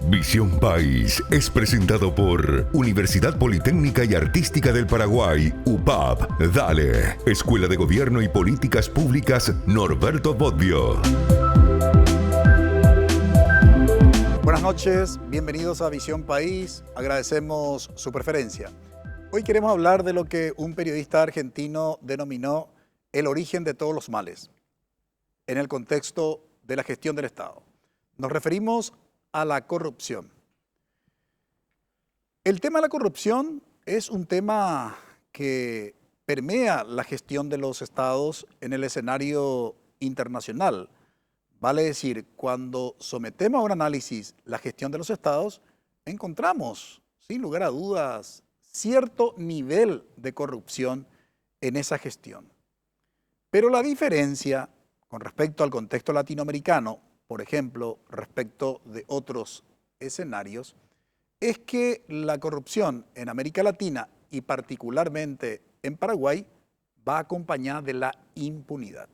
Visión País es presentado por Universidad Politécnica y Artística del Paraguay, UPAP. Dale, Escuela de Gobierno y Políticas Públicas Norberto Bobbio. Buenas noches, bienvenidos a Visión País, agradecemos su preferencia. Hoy queremos hablar de lo que un periodista argentino denominó el origen de todos los males, en el contexto de la gestión del Estado. Nos referimos a la corrupción. El tema de la corrupción es un tema que permea la gestión de los estados en el escenario internacional. Vale decir, cuando sometemos a un análisis la gestión de los estados, encontramos, sin lugar a dudas, cierto nivel de corrupción en esa gestión. Pero la diferencia con respecto al contexto latinoamericano, por ejemplo, respecto de otros escenarios, es que la corrupción en América Latina y particularmente en Paraguay va acompañada de la impunidad.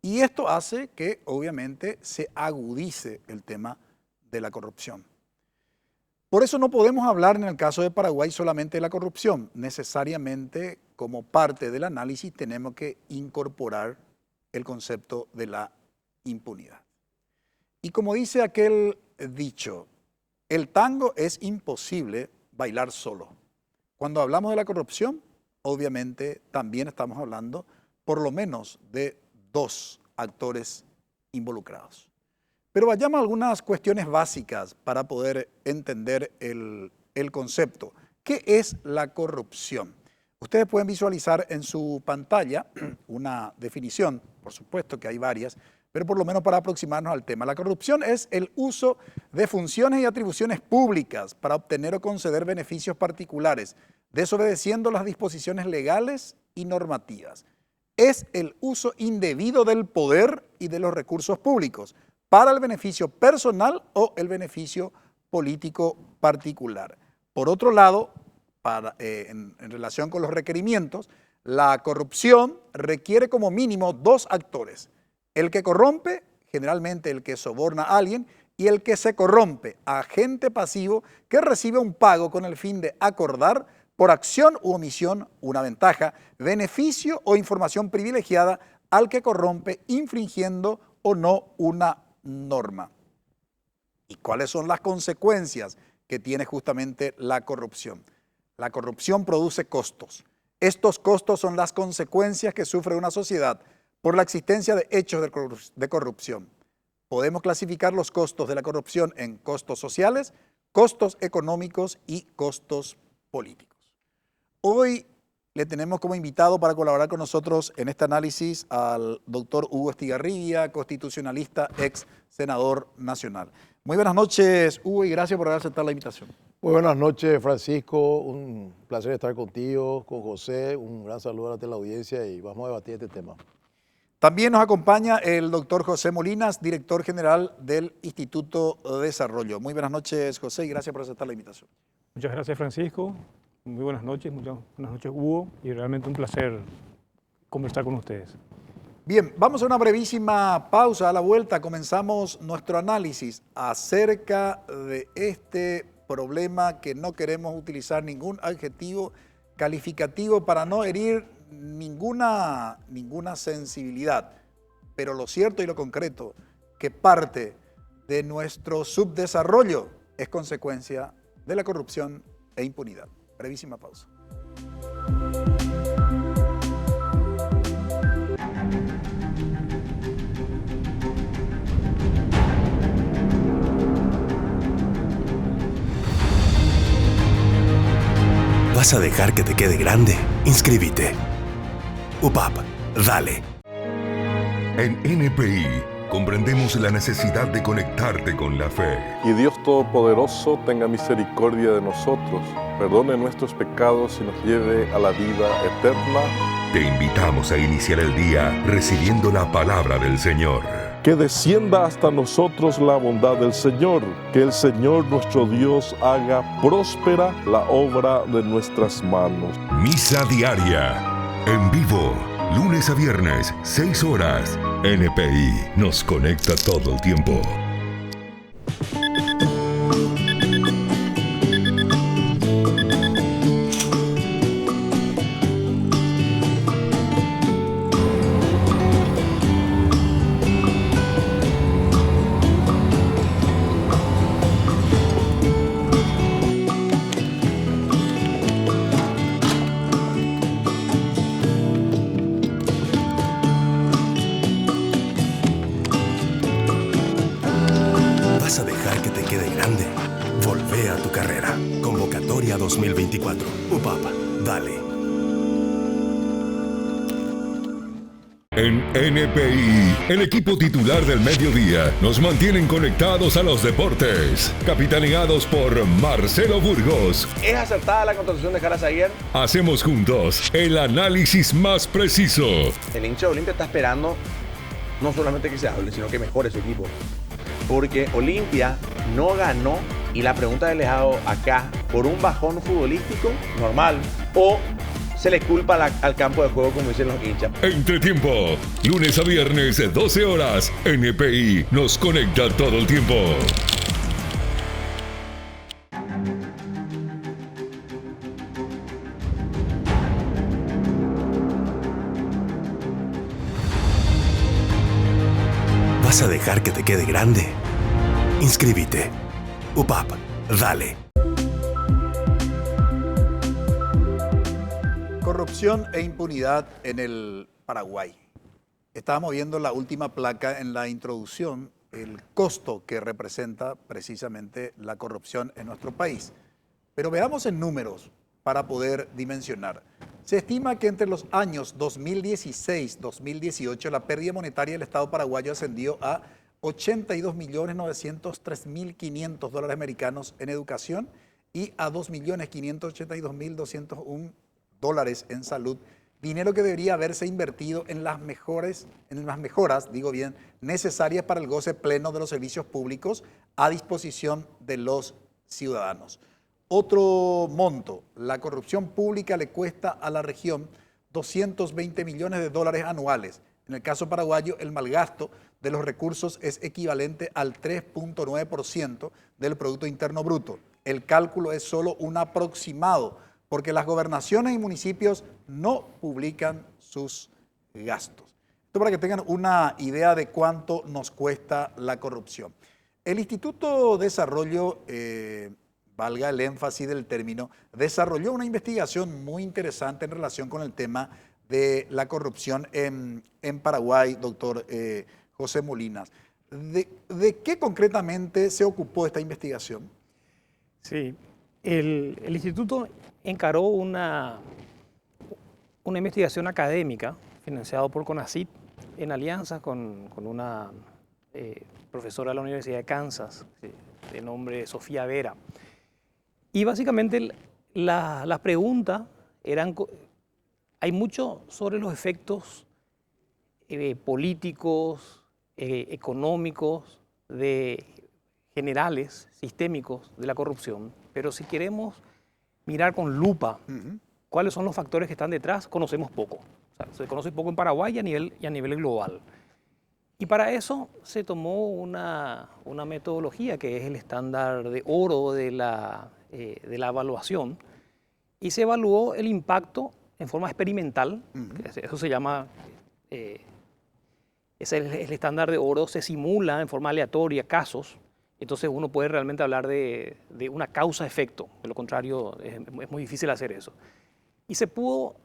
Y esto hace que obviamente se agudice el tema de la corrupción. Por eso no podemos hablar en el caso de Paraguay solamente de la corrupción. Necesariamente, como parte del análisis, tenemos que incorporar el concepto de la impunidad. Y como dice aquel dicho, el tango es imposible bailar solo. Cuando hablamos de la corrupción, obviamente también estamos hablando por lo menos de dos actores involucrados. Pero vayamos a algunas cuestiones básicas para poder entender el concepto. ¿Qué es la corrupción? Ustedes pueden visualizar en su pantalla una definición, por supuesto que hay varias, pero por lo menos para aproximarnos al tema. La corrupción es el uso de funciones y atribuciones públicas para obtener o conceder beneficios particulares, desobedeciendo las disposiciones legales y normativas. Es el uso indebido del poder y de los recursos públicos para el beneficio personal o el beneficio político particular. Por otro lado, en relación con los requerimientos, la corrupción requiere como mínimo dos actores. El que corrompe, generalmente el que soborna a alguien, y el que se corrompe, agente pasivo que recibe un pago con el fin de acordar por acción u omisión una ventaja, beneficio o información privilegiada al que corrompe infringiendo o no una norma. ¿Y cuáles son las consecuencias que tiene justamente la corrupción? La corrupción produce costos. Estos costos son las consecuencias que sufre una sociedad por la existencia de hechos de corrupción. Podemos clasificar los costos de la corrupción en costos sociales, costos económicos y costos políticos. Hoy le tenemos como invitado para colaborar con nosotros en este análisis al doctor Hugo Estigarribia, constitucionalista, ex senador nacional. Muy buenas noches, Hugo, y gracias por haber aceptado la invitación. Muy buenas noches, Francisco. Un placer estar contigo, con José. Un gran saludo a la audiencia y vamos a debatir este tema. También nos acompaña el doctor José Molinas, director general del Instituto de Desarrollo. Muy buenas noches, José, y gracias por aceptar la invitación. Muchas gracias, Francisco. Muy buenas noches, Hugo, y realmente un placer conversar con ustedes. Bien, vamos a una brevísima pausa. A la vuelta comenzamos nuestro análisis acerca de este problema que no queremos utilizar ningún adjetivo calificativo para no herir ninguna sensibilidad, pero lo cierto y lo concreto, que parte de nuestro subdesarrollo es consecuencia de la corrupción e impunidad. Brevísima pausa. ¿Vas a dejar que te quede grande? Inscríbete. UPAP, dale. En NPI comprendemos la necesidad de conectarte con la fe. Y Dios Todopoderoso tenga misericordia de nosotros, perdone nuestros pecados y nos lleve a la vida eterna. Te invitamos a iniciar el día recibiendo la palabra del Señor. Que descienda hasta nosotros la bondad del Señor, que el Señor nuestro Dios haga próspera la obra de nuestras manos. Misa diaria, en vivo, lunes a viernes, 6 horas. NPI nos conecta todo el tiempo. quede grande, volvé a tu carrera. Convocatoria 2024. UPAP, dale. En NPI, el equipo titular del mediodía, nos mantienen conectados a los deportes. Capitaneados por Marcelo Burgos. ¿Es acertada la contratación de Jara Zaguer? Hacemos juntos el análisis más preciso. El hincha de Olimpia está esperando no solamente que se hable, sino que mejore su equipo. Porque Olimpia no ganó, y la pregunta que les hago acá, por un bajón futbolístico normal o se le culpa al campo de juego, como dicen los hinchas. Entretiempo, lunes a viernes, 12 horas. NPI nos conecta todo el tiempo. ¿Vas a dejar que te quede grande? Inscríbete. UPAP, dale. Corrupción e impunidad en el Paraguay. Estábamos viendo la última placa en la introducción, el costo que representa precisamente la corrupción en nuestro país. Pero veamos en números para poder dimensionar. Se estima que entre los años 2016-2018 la pérdida monetaria del Estado paraguayo ascendió a 82.903.500 dólares americanos en educación y a 2.582.201 dólares en salud, dinero que debería haberse invertido en las mejoras, necesarias para el goce pleno de los servicios públicos a disposición de los ciudadanos. Otro monto, la corrupción pública le cuesta a la región 220 millones de dólares anuales. En el caso paraguayo, el malgasto de los recursos es equivalente al 3.9% del Producto Interno Bruto. El cálculo es solo un aproximado, porque las gobernaciones y municipios no publican sus gastos. Esto para que tengan una idea de cuánto nos cuesta la corrupción. El Instituto de Desarrollo, valga el énfasis del término, desarrolló una investigación muy interesante en relación con el tema de la corrupción en Paraguay, doctor José Molinas. ¿De qué concretamente se ocupó esta investigación? Sí, el instituto encaró una investigación académica financiada por CONACYT en alianza con una profesora de la Universidad de Kansas, de nombre Sofía Vera. Y básicamente las preguntas eran, hay mucho sobre los efectos políticos, económicos, generales, sistémicos de la corrupción, pero si queremos mirar con lupa cuáles son los factores que están detrás, conocemos poco. O sea, se conoce poco en Paraguay y a nivel global. Y para eso se tomó una metodología que es el estándar de oro de la evaluación, y se evaluó el impacto en forma experimental. Eso se llama, es el estándar de oro, se simula en forma aleatoria casos. Entonces uno puede realmente hablar de una causa-efecto. De lo contrario, es muy difícil hacer eso. Y se pudo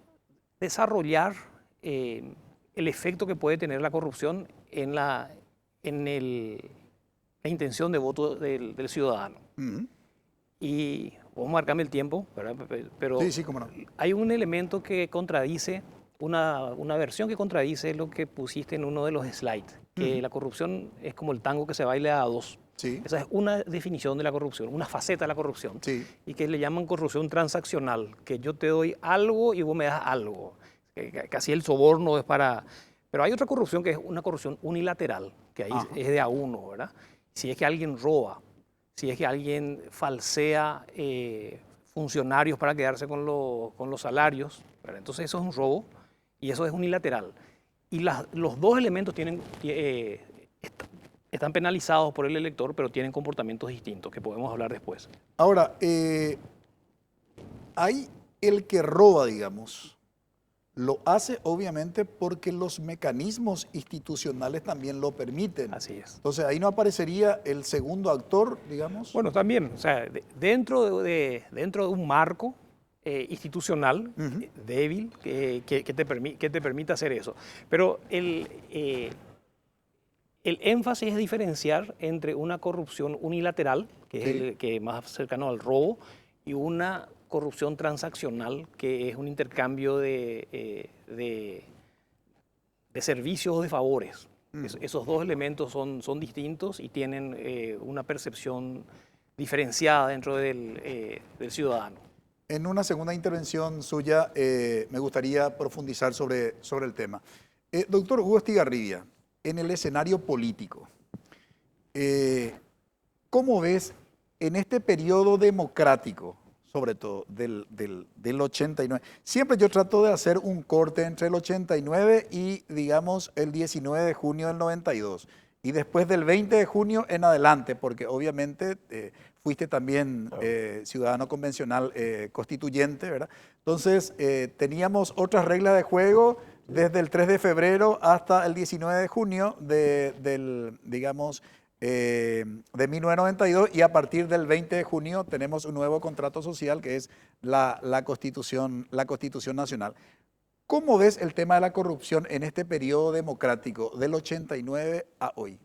desarrollar el efecto que puede tener la corrupción en la intención de voto del ciudadano. Y vamos a marcarme el tiempo, ¿verdad? Pero sí, cómo no. Hay un elemento que contradice, una versión que contradice lo que pusiste en uno de los slides, que la corrupción es como el tango que se baila a dos. Sí. Esa es una definición de la corrupción, una faceta de la corrupción. Sí. Y que le llaman corrupción transaccional, que yo te doy algo y vos me das algo. Casi el soborno es para... Pero hay otra corrupción que es una corrupción unilateral, que ahí es de a uno, ¿verdad? Si es que alguien roba, si es que alguien falsea funcionarios para quedarse con los salarios, ¿verdad? Entonces eso es un robo y eso es unilateral. Y los dos elementos están penalizados por el elector, pero tienen comportamientos distintos, que podemos hablar después. Ahora, hay el que roba, digamos, lo hace obviamente porque los mecanismos institucionales también lo permiten. Así es. Entonces ahí no aparecería el segundo actor, digamos. Bueno, también, o sea, dentro de un marco institucional débil que te permite hacer eso. Pero el El énfasis es diferenciar entre una corrupción unilateral, que es el que es más cercano al robo, y una corrupción transaccional, que es un intercambio de servicios o de favores. Esos dos elementos son distintos y tienen una percepción diferenciada dentro del ciudadano. En una segunda intervención suya, me gustaría profundizar sobre el tema. Doctor Hugo Estigarribia, en el escenario político, ¿cómo ves en este periodo democrático, sobre todo del 89? Siempre yo trato de hacer un corte entre el 89 y, digamos, el 19 de junio del 92. Y después del 20 de junio en adelante, porque obviamente fuiste también ciudadano convencional constituyente, ¿verdad? Entonces, teníamos otras reglas de juego desde el 3 de febrero hasta el 19 de junio de 1992, y a partir del 20 de junio tenemos un nuevo contrato social que es la Constitución Nacional. ¿Cómo ves el tema de la corrupción en este periodo democrático del 89 a hoy?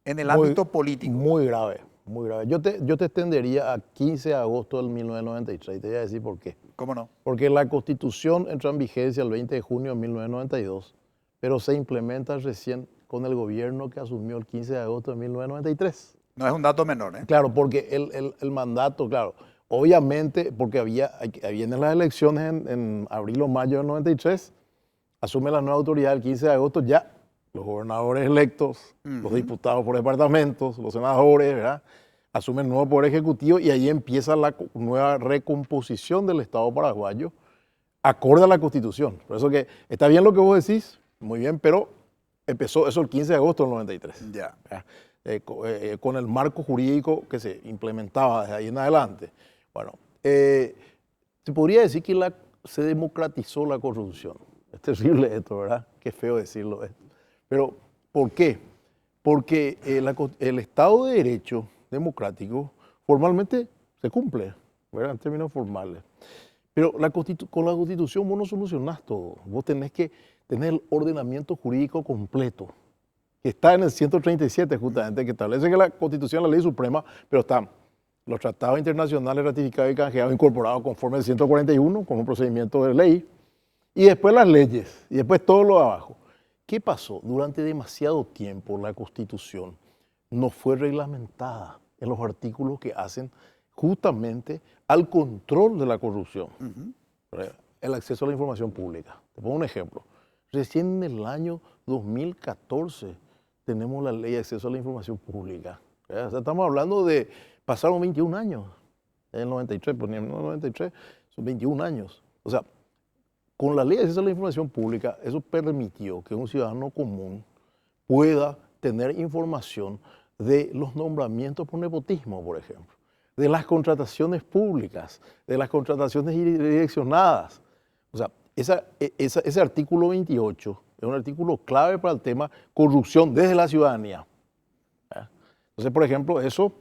En el ámbito político. Muy grave, muy grave. Yo te extendería a 15 de agosto del 1993 y te voy a decir por qué. ¿Cómo no? Porque la Constitución entró en vigencia el 20 de junio de 1992, pero se implementa recién con el gobierno que asumió el 15 de agosto de 1993. No es un dato menor, ¿eh? Claro, porque el mandato, claro, obviamente, porque vienen las elecciones en abril o mayo del 93, asume la nueva autoridad el 15 de agosto, ya los gobernadores electos, los diputados por departamentos, los senadores, ¿verdad?, asumen el nuevo poder ejecutivo y ahí empieza la nueva recomposición del Estado paraguayo acorde a la Constitución. Por eso que está bien lo que vos decís, muy bien, pero empezó eso el 15 de agosto del 93. Ya. Con el marco jurídico que se implementaba desde ahí en adelante. Bueno, se podría decir que se democratizó la corrupción. Es terrible esto, ¿verdad? Qué feo decirlo esto. Pero, ¿por qué? Porque el Estado de Derecho democrático formalmente se cumple, ¿verdad?, en términos formales. Pero con la Constitución vos no solucionás todo. Vos tenés que tener el ordenamiento jurídico completo, que está en el 137 justamente, que establece que la Constitución es la ley suprema, pero están los tratados internacionales ratificados y canjeados incorporados conforme al 141 como un procedimiento de ley, y después las leyes, y después todo lo de abajo. ¿Qué pasó? Durante demasiado tiempo la Constitución no fue reglamentada en los artículos que hacen justamente al control de la corrupción. El acceso a la información pública. Te pongo un ejemplo. Recién en el año 2014 tenemos la ley de acceso a la información pública. O sea, estamos hablando de, pasaron 21 años, en el 93, poníamos el 93, son 21 años. O sea, con la ley de acceso a la información pública, eso permitió que un ciudadano común pueda tener información de los nombramientos por nepotismo, por ejemplo, de las contrataciones públicas, de las contrataciones direccionadas. O sea, ese artículo 28 es un artículo clave para el tema corrupción desde la ciudadanía. Entonces, por ejemplo, eso,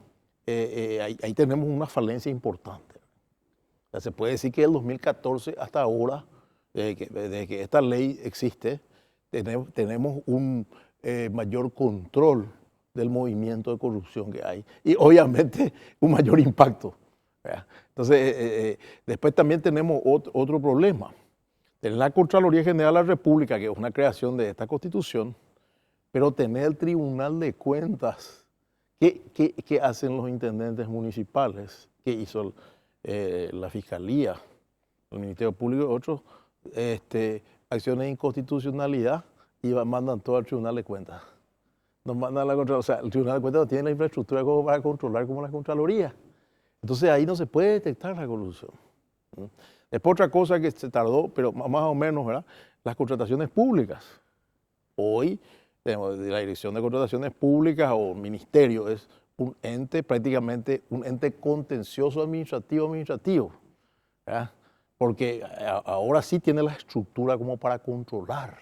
ahí tenemos una falencia importante. O sea, se puede decir que del 2014 hasta ahora, desde que esta ley existe, tenemos un mayor control del movimiento de corrupción que hay y obviamente un mayor impacto. Entonces, después también tenemos otro problema. Tener la Contraloría General de la República, que es una creación de esta Constitución, pero tener el Tribunal de Cuentas, ¿qué hacen los intendentes municipales? ¿Qué hizo la Fiscalía, el Ministerio Público y otros? Acciones de inconstitucionalidad y mandan todo al Tribunal de Cuentas. Nos mandan a la Contraloría, o sea, el Tribunal de Cuentas no tiene la infraestructura como para controlar como la Contraloría. Entonces ahí no se puede detectar la corrupción. Después otra cosa que se tardó, pero más o menos, ¿verdad?, las contrataciones públicas. Hoy, la Dirección de Contrataciones Públicas o Ministerio es un ente, prácticamente un ente contencioso administrativo, ¿verdad? Porque ahora sí tiene la estructura como para controlar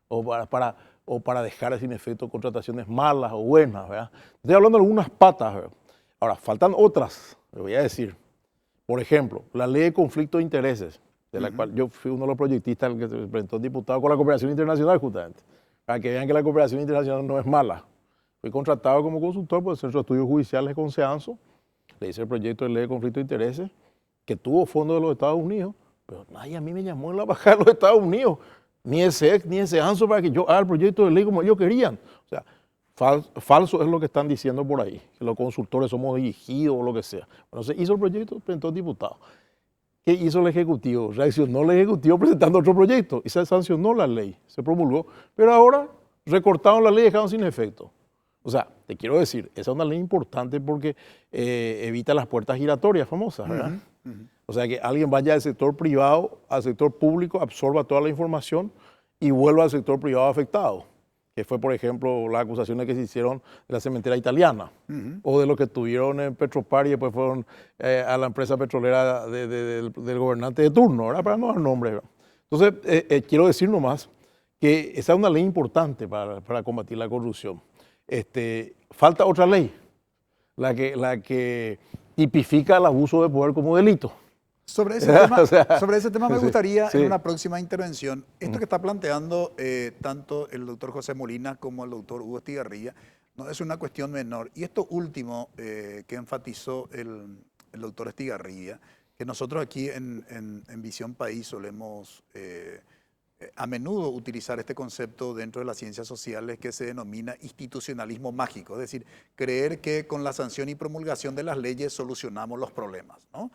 o para dejar sin efecto contrataciones malas o buenas, ¿verdad? Estoy hablando de algunas patas, ¿verdad? Ahora, faltan otras, le voy a decir. Por ejemplo, la ley de conflicto de intereses, de la cual yo fui uno de los proyectistas que se presentó diputado con la cooperación internacional justamente. para que vean que la cooperación internacional no es mala. Fui contratado como consultor por el Centro de Estudios Judiciales de Conceanzo, le hice el proyecto de ley de conflicto de intereses, que tuvo fondos de los Estados Unidos, pero nadie a mí me llamó en la embajada de los Estados Unidos, ni ese EC, ni ese ANSO, para que yo haga el proyecto de ley como ellos querían. O sea, falso es lo que están diciendo por ahí, que los consultores somos dirigidos o lo que sea. Bueno, se hizo el proyecto, presentó el diputado. ¿Qué hizo el Ejecutivo? Reaccionó el Ejecutivo presentando otro proyecto y se sancionó la ley, se promulgó, pero ahora recortaron la ley y dejaron sin efecto. O sea, te quiero decir, esa es una ley importante porque evita las puertas giratorias famosas, ¿verdad? O sea, que alguien vaya del sector privado al sector público, absorba toda la información y vuelva al sector privado afectado, que fue, por ejemplo, las acusaciones que se hicieron de la cementera italiana, o de lo que tuvieron en Petropar y después fueron a la empresa petrolera del gobernante de turno, ¿verdad? Para no dar nombres, ¿verdad? Entonces, quiero decir nomás que esa es una ley importante para combatir la corrupción. Falta otra ley, la que tipifica el abuso de poder como delito. Sobre ese tema me gustaría sí. en una próxima intervención, esto que está planteando tanto el doctor José Molina como el doctor Hugo Estigarribia, no es una cuestión menor. Y esto último que enfatizó el doctor Estigarribia, que nosotros aquí en Visión País solemos a menudo utilizar este concepto dentro de las ciencias sociales que se denomina institucionalismo mágico, es decir, creer que con la sanción y promulgación de las leyes solucionamos los problemas, ¿no?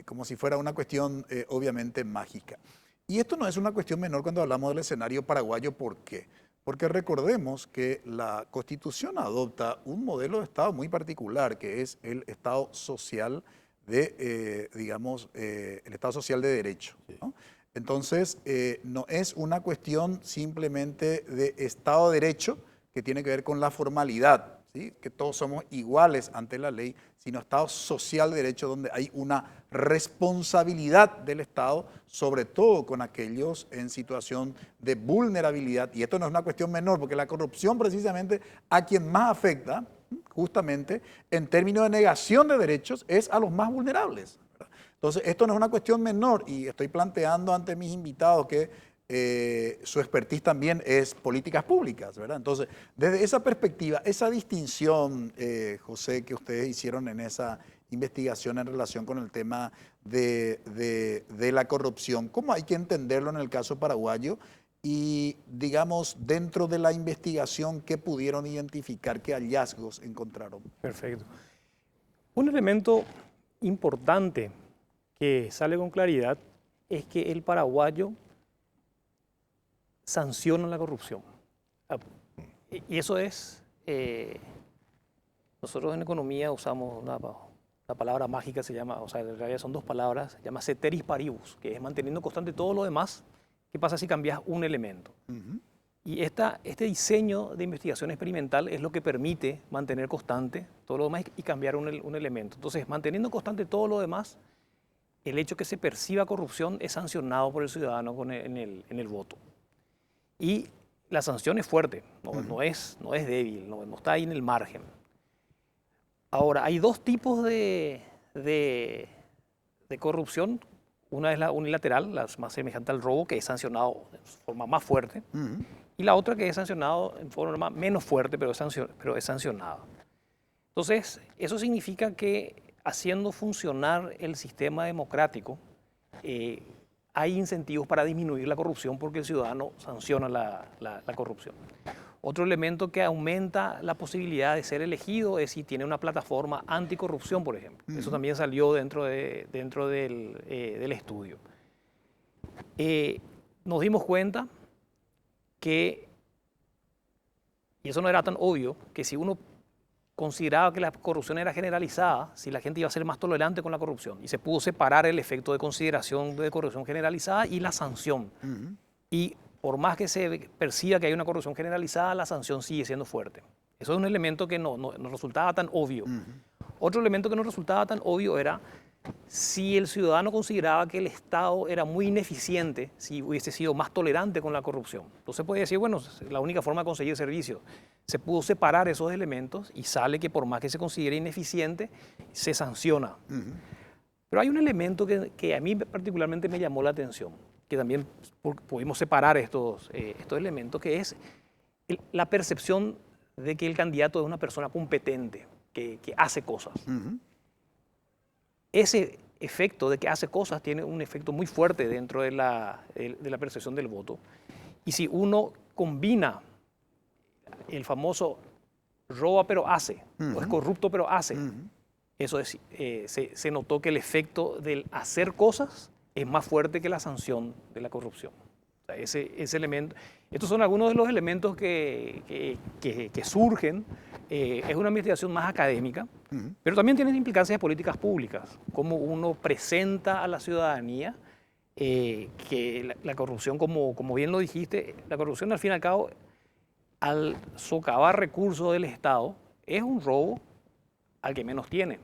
Como si fuera una cuestión obviamente mágica. Y esto no es una cuestión menor cuando hablamos del escenario paraguayo. ¿Por qué? Porque recordemos que la Constitución adopta un modelo de Estado muy particular, que es el Estado social de, el Estado social de derecho, ¿no? Entonces, no es una cuestión simplemente de Estado de Derecho que tiene que ver con la formalidad, ¿sí? Que todos somos iguales ante la ley, sino Estado social de derecho donde hay una responsabilidad del Estado, sobre todo con aquellos en situación de vulnerabilidad. Y esto no es una cuestión menor, porque la corrupción precisamente a quien más afecta, justamente en términos de negación de derechos, es a los más vulnerables. Entonces, esto no es una cuestión menor y estoy planteando ante mis invitados que su expertise también es políticas públicas, ¿verdad? Entonces, desde esa perspectiva, esa distinción, José, que ustedes hicieron en esa investigación en relación con el tema de la corrupción, ¿cómo hay que entenderlo en el caso paraguayo? Y, digamos, dentro de la investigación, ¿qué pudieron identificar? ¿Qué hallazgos encontraron? Perfecto. Un elemento importante que sale con claridad es que el paraguayo sanciona la corrupción. Y eso es, nosotros en economía usamos una palabra mágica, se llama, o sea, en realidad son dos palabras, se llama ceteris paribus, que es manteniendo constante todo lo demás. ¿Qué pasa si cambias un elemento? Y este diseño de investigación experimental es lo que permite mantener constante todo lo demás y cambiar un elemento. Entonces, manteniendo constante todo lo demás, el hecho que se perciba corrupción es sancionado por el ciudadano en el voto. Y la sanción es fuerte, no es débil, no está ahí en el margen. Ahora, hay dos tipos de corrupción. Una es la unilateral, la más semejante al robo, que es sancionado de forma más fuerte. Y la otra que es sancionado en forma menos fuerte, pero es sancionada. Entonces, eso significa que haciendo funcionar el sistema democrático, hay incentivos para disminuir la corrupción porque el ciudadano sanciona la corrupción. Otro elemento que aumenta la posibilidad de ser elegido es si tiene una plataforma anticorrupción, por ejemplo. Eso también salió dentro del estudio. Nos dimos cuenta que, y eso no era tan obvio, que si uno consideraba que la corrupción era generalizada, si la gente iba a ser más tolerante con la corrupción, y se pudo separar el efecto de consideración de corrupción generalizada y la sanción. Y por más que se perciba que hay una corrupción generalizada, la sanción sigue siendo fuerte. Eso es un elemento que no resultaba tan obvio. Otro elemento que no resultaba tan obvio era si el ciudadano consideraba que el Estado era muy ineficiente, si hubiese sido más tolerante con la corrupción. Entonces puede decir, bueno, la única forma de conseguir servicios. Se pudo separar esos elementos y sale que por más que se considere ineficiente, se sanciona. Pero hay un elemento que a mí particularmente me llamó la atención, que también pudimos separar estos elementos, que es la percepción de que el candidato es una persona competente, que hace cosas. Ese efecto de que hace cosas tiene un efecto muy fuerte dentro de la percepción del voto. Y si uno combina el famoso roba pero hace, o es corrupto pero hace, eso es, se notó que el efecto del hacer cosas es más fuerte que la sanción de la corrupción. O sea, ese elemento, estos son algunos de los elementos que surgen. Es una investigación más académica, pero también tiene implicancias de políticas públicas, cómo uno presenta a la ciudadanía que la corrupción, como bien lo dijiste, la corrupción al fin y al cabo, al socavar recursos del Estado, es un robo al que menos tiene,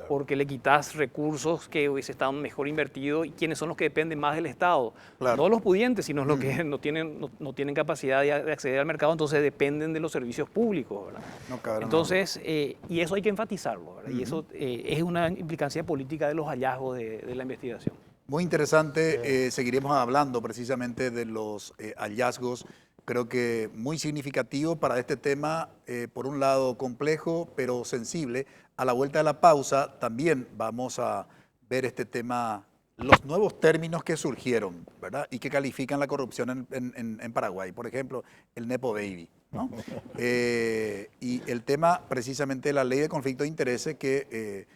porque le quitas recursos que hubiese estado mejor invertidos y quienes son los que dependen más del Estado. Claro. No los pudientes, sino los que no tienen capacidad de acceder al mercado, entonces dependen de los servicios públicos, ¿verdad? Entonces, y eso hay que enfatizarlo, ¿verdad? Y eso es una implicancia política de los hallazgos de la investigación. Muy interesante, seguiremos hablando precisamente de los hallazgos. Creo que muy significativo para este tema, por un lado complejo, pero sensible. A la vuelta de la pausa también vamos a ver este tema, los nuevos términos que surgieron, ¿verdad? Y que califican la corrupción en Paraguay. Por ejemplo, el Nepo Baby, ¿no? Y el tema precisamente de la ley de conflicto de intereses que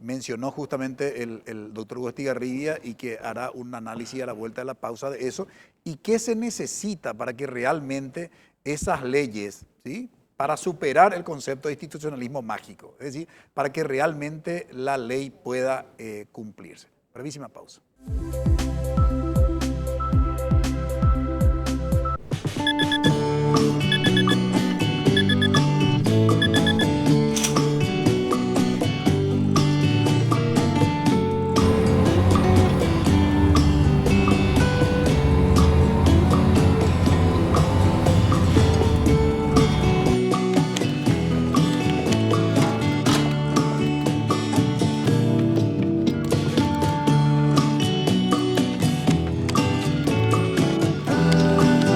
mencionó justamente el doctor Hugo Estigarribia y que hará un análisis a la vuelta de la pausa de eso y qué se necesita para que realmente esas leyes, ¿sí?, para superar el concepto de institucionalismo mágico, es decir, para que realmente la ley pueda cumplirse. Brevísima pausa.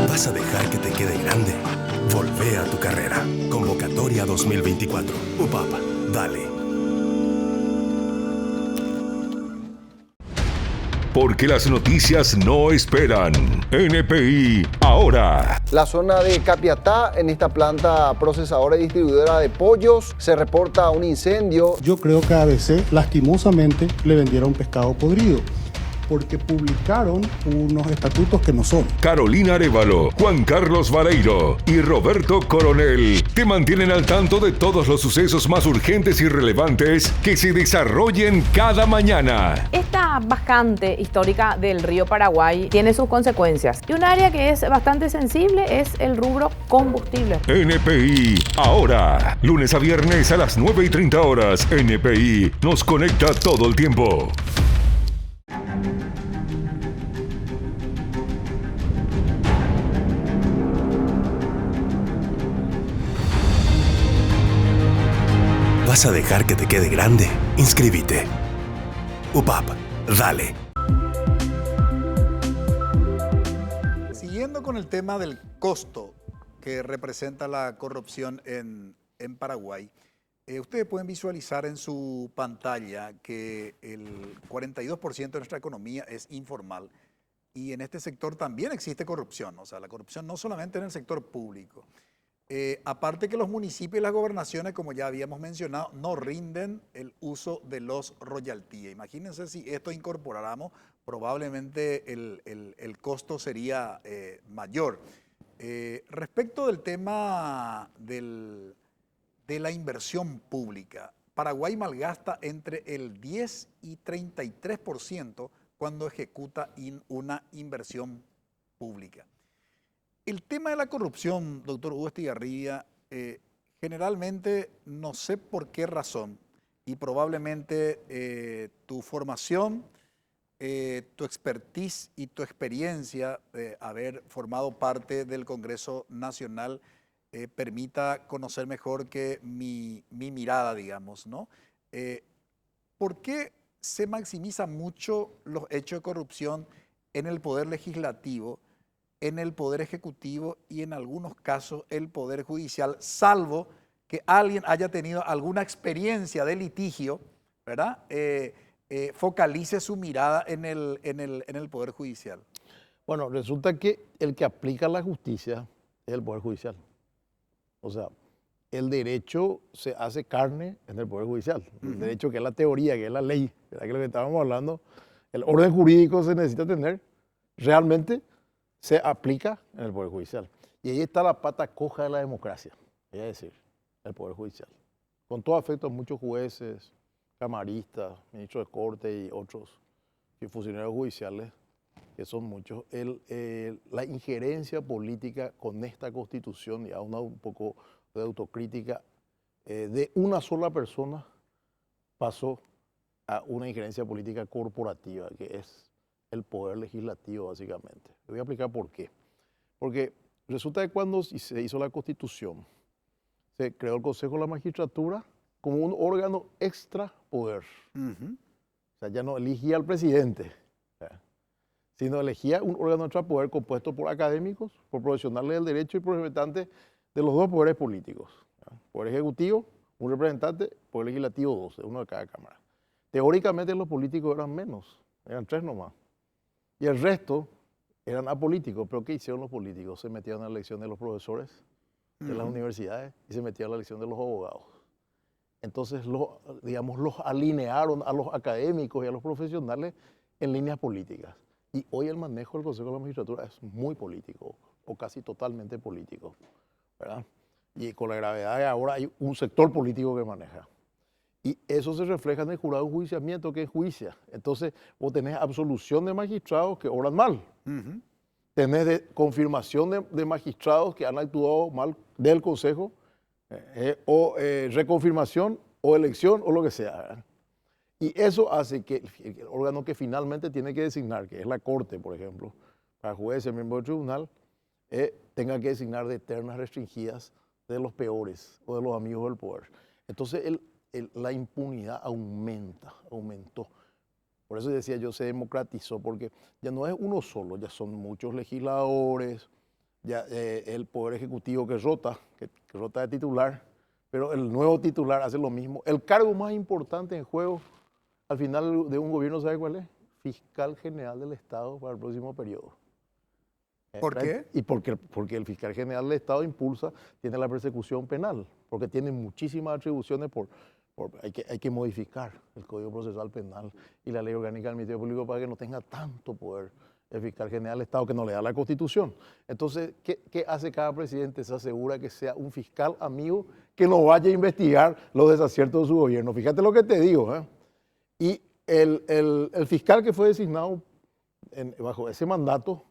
¿Vas a dejar que te quede grande? Volvé a tu carrera. Convocatoria 2024. UPAP, dale. Porque las noticias no esperan. NPI ahora. La zona de Capiatá, en esta planta procesadora y distribuidora de pollos, se reporta un incendio. Yo creo que a ABC, lastimosamente, le vendieron pescado podrido, porque publicaron unos estatutos que no son. Carolina Arévalo, Juan Carlos Vareiro y Roberto Coronel te mantienen al tanto de todos los sucesos más urgentes y relevantes que se desarrollen cada mañana. Esta vacante histórica del río Paraguay tiene sus consecuencias. Y un área que es bastante sensible es el rubro combustible. NPI ahora, lunes a viernes a las 9:30 horas. NPI nos conecta todo el tiempo. ¿Vas a dejar que te quede grande? Inscríbete. UPAP, dale. Siguiendo con el tema del costo que representa la corrupción en Paraguay, ustedes pueden visualizar en su pantalla que el 42% de nuestra economía es informal y en este sector también existe corrupción, o sea, la corrupción no solamente en el sector público. Aparte que los municipios y las gobernaciones, como ya habíamos mencionado, no rinden el uso de los royalties. Imagínense si esto incorporáramos, probablemente el costo sería mayor. Respecto del tema de la inversión pública, Paraguay malgasta entre el 10 y 33% cuando ejecuta una inversión pública. El tema de la corrupción, doctor Hugo Estigarribia, generalmente no sé por qué razón y probablemente tu formación, tu expertise y tu experiencia de haber formado parte del Congreso Nacional permita conocer mejor que mi mirada, digamos, ¿no? ¿Por qué se maximizan mucho los hechos de corrupción en el Poder Legislativo, en el Poder Ejecutivo y en algunos casos el Poder Judicial, salvo que alguien haya tenido alguna experiencia de litigio, ¿verdad? Focalice su mirada en el Poder Judicial. Bueno, resulta que el que aplica la justicia es el Poder Judicial. O sea, el derecho se hace carne en el Poder Judicial. El derecho que es la teoría, que es la ley, ¿verdad? Que es lo que estábamos hablando, el orden jurídico se necesita tener, realmente se aplica en el Poder Judicial. Y ahí está la pata coja de la democracia, es decir, el Poder Judicial. Con todo afecto a muchos jueces, camaristas, ministros de corte y otros funcionarios judiciales, que son muchos, la injerencia política con esta Constitución, y a un poco de autocrítica, de una sola persona pasó a una injerencia política corporativa, que es el poder legislativo, básicamente. Le voy a explicar por qué. Porque resulta que cuando se hizo la Constitución, se creó el Consejo de la Magistratura como un órgano extra poder. O sea, ya no elegía al presidente, sino elegía un órgano extra poder compuesto por académicos, por profesionales del derecho y por representantes de los dos poderes políticos. Poder ejecutivo, un representante, poder legislativo, 12, uno de cada cámara. Teóricamente los políticos eran menos, eran 3 nomás. Y el resto eran apolíticos. ¿Pero qué hicieron los políticos? Se metieron en la elección de los profesores de las universidades y se metieron en la elección de los abogados. Entonces, los alinearon a los académicos y a los profesionales en líneas políticas. Y hoy el manejo del Consejo de la Magistratura es muy político, o casi totalmente político, ¿verdad? Y con la gravedad de ahora hay un sector político que maneja. Y eso se refleja en el jurado de enjuiciamiento que enjuicia. Entonces, vos tenés absolución de magistrados que obran mal. Tenés confirmación de magistrados que han actuado mal del Consejo, o reconfirmación, o elección, o lo que sea, ¿verdad? Y eso hace que el órgano que finalmente tiene que designar, que es la Corte, por ejemplo, para jueces, miembros del tribunal, tenga que designar de ternas restringidas de los peores o de los amigos del poder. Entonces, la impunidad aumentó. Por eso decía yo, se democratizó, porque ya no es uno solo, ya son muchos legisladores, ya el Poder Ejecutivo que rota de titular, pero el nuevo titular hace lo mismo. El cargo más importante en juego al final de un gobierno, ¿sabe cuál es? Fiscal General del Estado para el próximo periodo. ¿Por qué? Y porque el fiscal general del Estado tiene la persecución penal, porque tiene muchísimas atribuciones hay que modificar el Código Procesal Penal y la Ley Orgánica del Ministerio Público para que no tenga tanto poder el fiscal general del Estado que no le da la Constitución. Entonces, ¿qué hace cada presidente? Se asegura que sea un fiscal amigo que no vaya a investigar los desaciertos de su gobierno. Fíjate lo que te digo, ¿eh? Y el fiscal que fue designado bajo ese mandato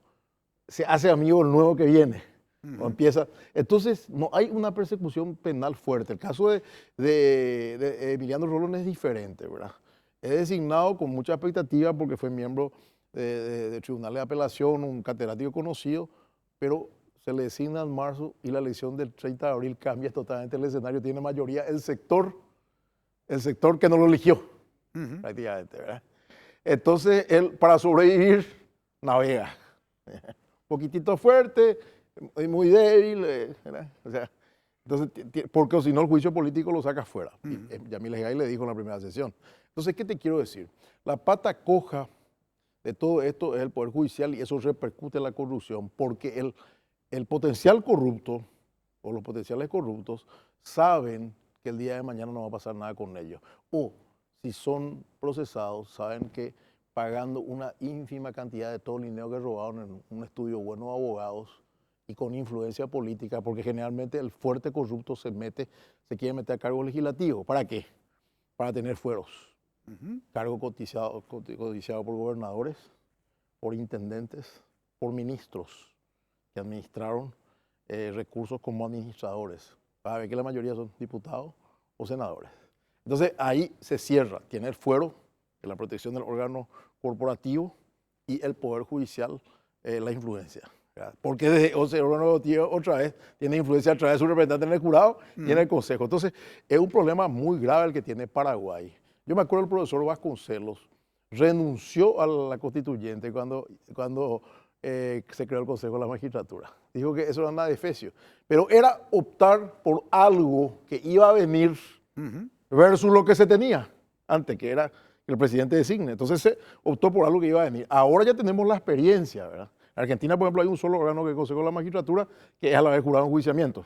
se hace amigo del nuevo que viene. Empieza. Entonces, no hay una persecución penal fuerte. El caso de Emiliano Rolón es diferente, ¿verdad? Es designado con mucha expectativa porque fue miembro de tribunales de apelación, un catedrático conocido, pero se le designa en marzo y la elección del 30 de abril cambia totalmente el escenario. Tiene mayoría el sector que no lo eligió, prácticamente, ¿verdad? Entonces, él, para sobrevivir, navega. Un poquitito fuerte, muy débil, ¿verdad? O sea, entonces, porque si no el juicio político lo saca fuera. Yamil Egay le dijo en la primera sesión. Entonces, ¿qué te quiero decir? La pata coja de todo esto es el Poder Judicial y eso repercute en la corrupción, porque el potencial corrupto o los potenciales corruptos saben que el día de mañana no va a pasar nada con ellos. O si son procesados, saben que pagando una ínfima cantidad de todo el dinero que robaron en un estudio bueno de abogados y con influencia política, porque generalmente el fuerte corrupto se quiere meter a cargos legislativos. ¿Para qué? Para tener fueros. Cargo cotizado por gobernadores, por intendentes, por ministros que administraron recursos como administradores. Para ver que la mayoría son diputados o senadores. Entonces ahí se cierra, tiene el fuero, la protección del órgano corporativo y el Poder Judicial, la influencia. ¿Verdad? Porque el órgano ejecutivo otra vez tiene influencia a través de su representante en el jurado y en el Consejo. Entonces es un problema muy grave el que tiene Paraguay. Yo me acuerdo del profesor Vasconcelos renunció a la constituyente cuando se creó el Consejo de la Magistratura. Dijo que eso era una defecio. Pero era optar por algo que iba a venir versus lo que se tenía antes, que era que el presidente designe. Entonces se optó por algo que iba a venir. Ahora ya tenemos la experiencia, ¿verdad? En Argentina, por ejemplo, hay un solo órgano que es el Consejo de la Magistratura, que es a la vez jurado de enjuiciamiento.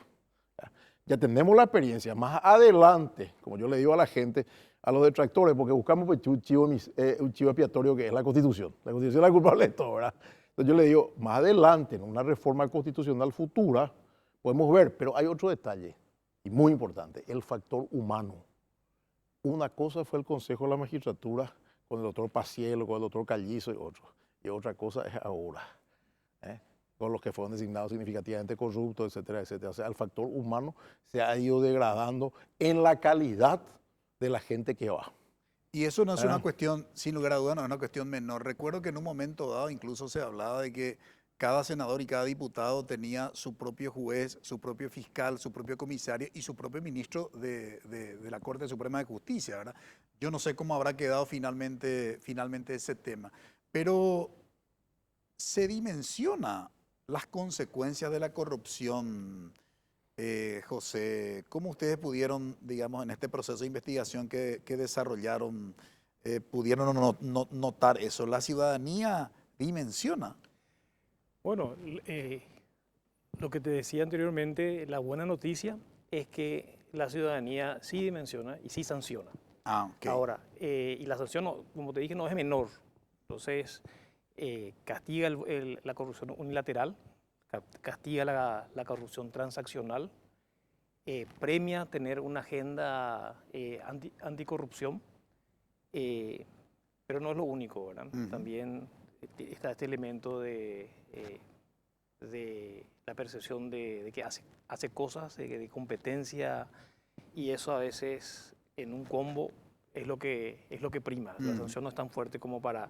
Ya tenemos la experiencia. Más adelante, como yo le digo a la gente, a los detractores, porque buscamos pues, un chivo expiatorio que es la Constitución. La Constitución es la culpable de todo, ¿verdad? Entonces yo le digo, más adelante, en una reforma constitucional futura, podemos ver, pero hay otro detalle, y muy importante, el factor humano. Una cosa fue el Consejo de la Magistratura con el doctor Pacielo, con el doctor Callizo y otros. Y otra cosa es ahora, con los que fueron designados significativamente corruptos, etcétera, etcétera. O sea, el factor humano se ha ido degradando en la calidad de la gente que va. Y eso no es una cuestión, sin lugar a dudas, no es una cuestión menor. Recuerdo que en un momento dado incluso se hablaba de que cada senador y cada diputado tenía su propio juez, su propio fiscal, su propio comisario y su propio ministro de la Corte Suprema de Justicia, ¿verdad? Yo no sé cómo habrá quedado finalmente ese tema, pero se dimensiona las consecuencias de la corrupción, José. ¿Cómo ustedes pudieron, digamos, en este proceso de investigación que desarrollaron, pudieron notar eso? ¿La ciudadanía dimensiona? Bueno, lo que te decía anteriormente, la buena noticia es que la ciudadanía sí dimensiona y sí sanciona. Okay. Ahora, y la sanción, como te dije, no es menor. Entonces, castiga la corrupción unilateral, castiga la corrupción transaccional, premia tener una agenda anticorrupción, pero no es lo único, ¿verdad? También está este elemento de la percepción de que hace cosas de competencia, y eso a veces en un combo es lo que prima. La sanción no es tan fuerte como para...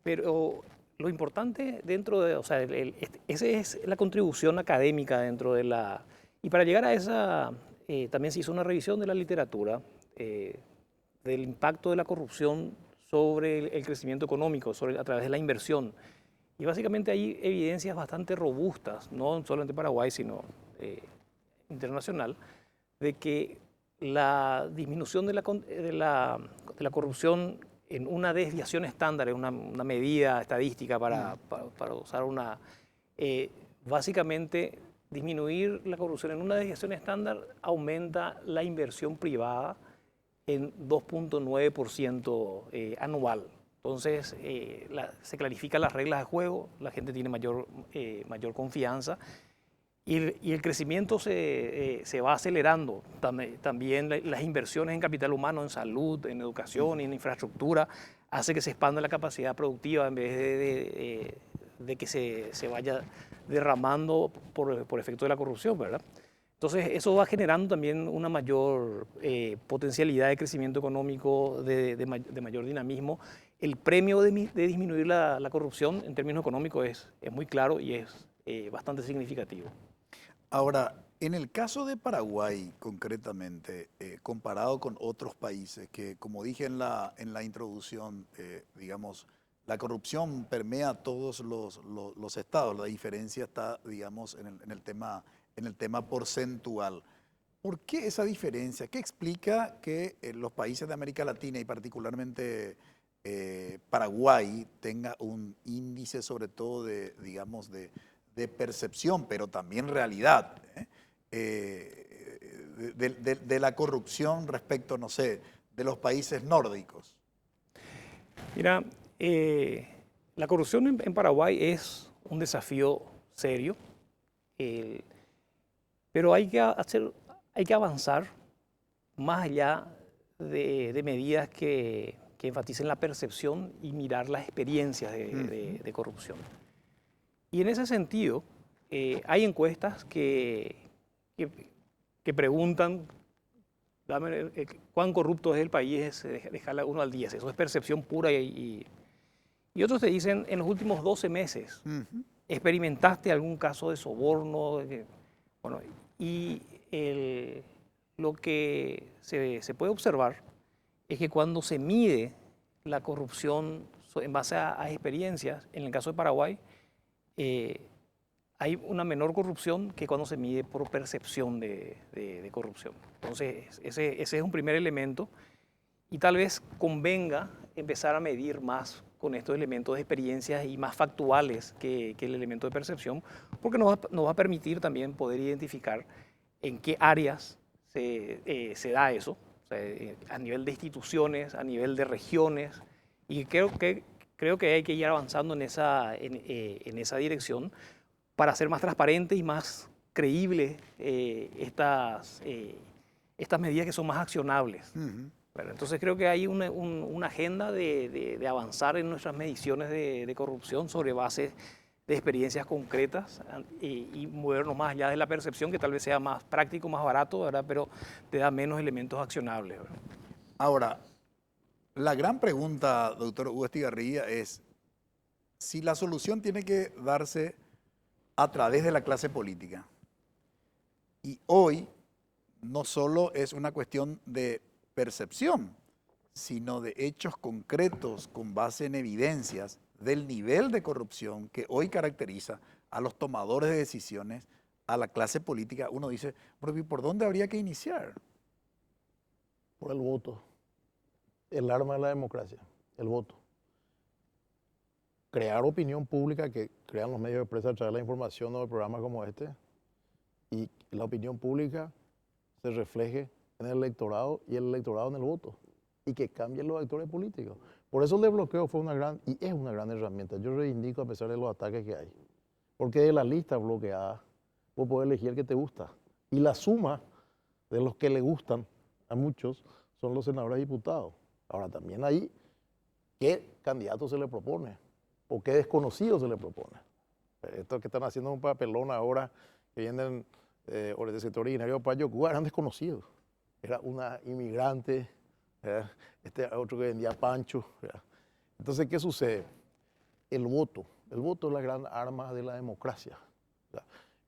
Pero lo importante dentro de... O sea, esa es la contribución académica dentro de la... Y para llegar a esa, también se hizo una revisión de la literatura, del impacto de la corrupción sobre el crecimiento económico, a través de la inversión. Y básicamente hay evidencias bastante robustas, no solamente Paraguay, sino internacional, de que la disminución de la corrupción en una desviación estándar, en una medida estadística para usar una... básicamente, disminuir la corrupción en una desviación estándar aumenta la inversión privada en 2.9% anual. Entonces, se clarifican las reglas de juego, la gente tiene mayor confianza y el crecimiento se va acelerando. También las inversiones en capital humano, en salud, en educación y en infraestructura, hace que se expanda la capacidad productiva en vez de que se vaya derramando por efecto de la corrupción, ¿verdad? Entonces, eso va generando también una mayor potencialidad de crecimiento económico, de mayor dinamismo. El premio de disminuir la corrupción en términos económicos es muy claro y es bastante significativo. Ahora, en el caso de Paraguay, concretamente, comparado con otros países, que como dije en la introducción, digamos, la corrupción permea todos los estados. La diferencia está, digamos, en el tema porcentual. ¿Por qué esa diferencia? ¿Qué explica que los países de América Latina y particularmente Paraguay tenga un índice sobre todo de percepción, pero también realidad, de la corrupción respecto, no sé, de los países nórdicos? Mira, la corrupción en Paraguay es un desafío serio, pero hay que avanzar más allá de medidas que enfaticen la percepción y mirar las experiencias de corrupción. Y en ese sentido, hay encuestas que preguntan cuán corrupto es el país de escala 1 al 10. Eso es percepción pura y otros te dicen, en los últimos 12 meses, ¿experimentaste algún caso de soborno? Bueno, y lo que se puede observar es que cuando se mide la corrupción en base a experiencias, en el caso de Paraguay, hay una menor corrupción que cuando se mide por percepción de corrupción. Entonces, ese es un primer elemento y tal vez convenga empezar a medir más con estos elementos de experiencias y más factuales que el elemento de percepción, porque nos va a permitir también poder identificar en qué áreas se da eso, o sea, a nivel de instituciones, a nivel de regiones, y creo que hay que ir avanzando en esa dirección para hacer más transparente y más creíble estas medidas que son más accionables. Bueno, entonces creo que hay una agenda de avanzar en nuestras mediciones de corrupción sobre bases de experiencias concretas y movernos más allá de la percepción, que tal vez sea más práctico, más barato, ¿verdad? Pero te da menos elementos accionables, ¿verdad? Ahora, la gran pregunta, doctor Hugo Estigarribia, es si la solución tiene que darse a través de la clase política. Y hoy no solo es una cuestión de percepción, sino de hechos concretos con base en evidencias del nivel de corrupción que hoy caracteriza a los tomadores de decisiones, a la clase política. Uno dice, ¿por dónde habría que iniciar? Por el voto. El arma de la democracia, el voto. Crear opinión pública que crean los medios de prensa a través de la información o de programas como este, y la opinión pública se refleje en el electorado y el electorado en el voto, y que cambien los actores políticos. Por eso el desbloqueo fue una gran, y es una gran herramienta. Yo reivindico a pesar de los ataques que hay. Porque de la lista bloqueada, vos podés elegir el que te gusta. Y la suma de los que le gustan a muchos son los senadores y diputados. Ahora también ahí, ¿qué candidato se le propone? ¿O qué desconocido se le propone? Estos que están haciendo un papelón ahora, que vienen del sector originario de Payocuá, eran desconocidos. Era una inmigrante, ¿verdad? Otro que vendía pancho, ¿verdad? Entonces, ¿qué sucede? El voto es la gran arma de la democracia.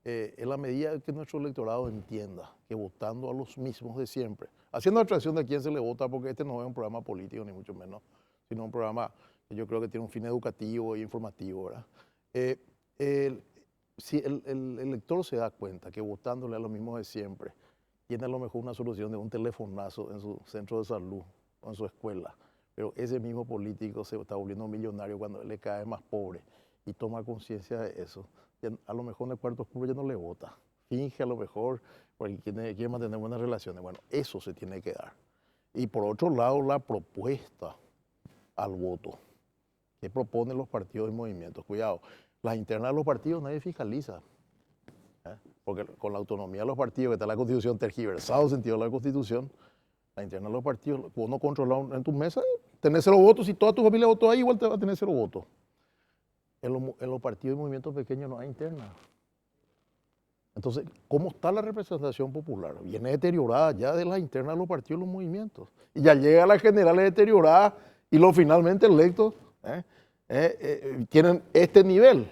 En la medida que nuestro electorado entienda que votando a los mismos de siempre, haciendo abstracción de a quién se le vota, porque este no es un programa político, ni mucho menos, sino un programa que yo creo que tiene un fin educativo e informativo, ¿verdad? Si el elector se da cuenta que votándole a los mismos de siempre, tiene a lo mejor una solución de un telefonazo en su centro de salud o en su escuela, pero ese mismo político se está volviendo millonario cuando él le cae más pobre y toma conciencia de eso, a lo mejor en el cuarto oscuro ya no le vota, finge a lo mejor porque quiere mantener buenas relaciones. Bueno, eso se tiene que dar. Y por otro lado, la propuesta al voto que proponen los partidos y movimientos. Cuidado, las internas de los partidos nadie fiscaliza, porque con la autonomía de los partidos, que está en la Constitución, tergiversado el sentido de la Constitución, la interna de los partidos, vos no controlás en tu mesa, tenés 0 votos, si toda tu familia votó ahí, igual te va a tener 0 votos. En los partidos y movimientos pequeños no hay interna. Entonces, ¿cómo está la representación popular? Viene deteriorada ya de las internas de los partidos y los movimientos. Y ya llega a las generales deterioradas y los finalmente electos tienen este nivel.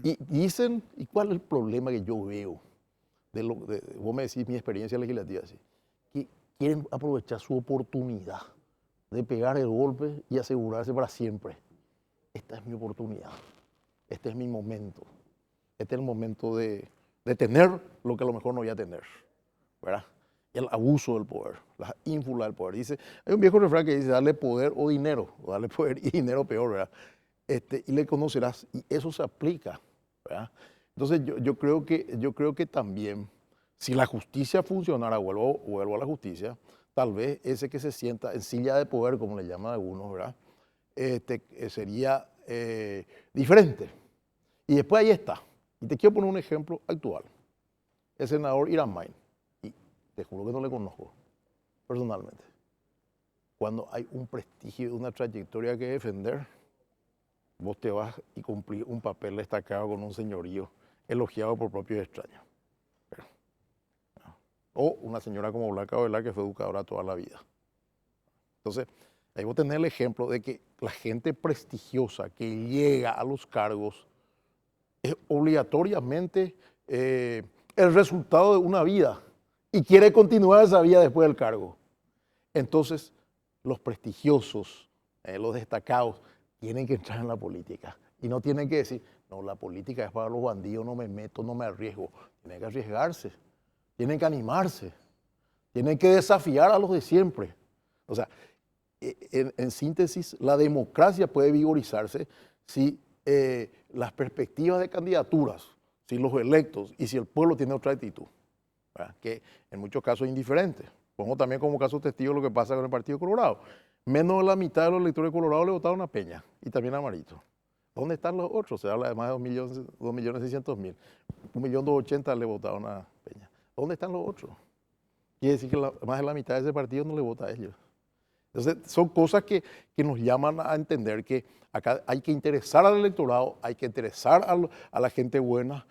Y dicen, ¿y cuál es el problema que yo veo? Vos me decís mi experiencia legislativa, así, que quieren aprovechar su oportunidad de pegar el golpe y asegurarse para siempre. Esta es mi oportunidad, este es mi momento, este es el momento de tener lo que a lo mejor no voy a tener, ¿verdad? El abuso del poder, la ínfula del poder. Hay un viejo refrán que dice, darle poder o dinero, o darle poder y dinero peor, ¿verdad? Y le conocerás, y eso se aplica, ¿verdad? Entonces yo creo que también, si la justicia funcionara, vuelvo a la justicia, tal vez ese que se sienta en silla de poder, como le llaman algunos, ¿verdad? Sería diferente. Y después ahí está. Y te quiero poner un ejemplo actual. El senador Irán Main, y te juro que no le conozco personalmente. Cuando hay un prestigio y una trayectoria que defender, vos te vas y cumplís un papel destacado con un señorío elogiado por propios extraños. O una señora como Blanca Velar, que fue educadora toda la vida. Entonces, ahí vos tenés el ejemplo de que la gente prestigiosa que llega a los cargos es obligatoriamente el resultado de una vida y quiere continuar esa vida después del cargo. Entonces, los prestigiosos, los destacados, tienen que entrar en la política y no tienen que decir, No, la política es para los bandidos, no me meto, no me arriesgo. Tienen que arriesgarse, tienen que animarse, tienen que desafiar a los de siempre. O sea, en síntesis, la democracia puede vigorizarse si las perspectivas de candidaturas, si los electos y si el pueblo tiene otra actitud, ¿verdad? Que en muchos casos es indiferente. Pongo también como caso testigo lo que pasa con el Partido Colorado. Menos de la mitad de los electores de Colorado le votaron a Peña y también a Marito. ¿Dónde están los otros? Se habla de más de 2.600.000. 1.280.000 le votaron a Peña. ¿Dónde están los otros? Quiere decir que más de la mitad de ese partido no le vota a ellos. Entonces, son cosas que nos llaman a entender que acá hay que interesar al electorado, hay que interesar a la gente buena,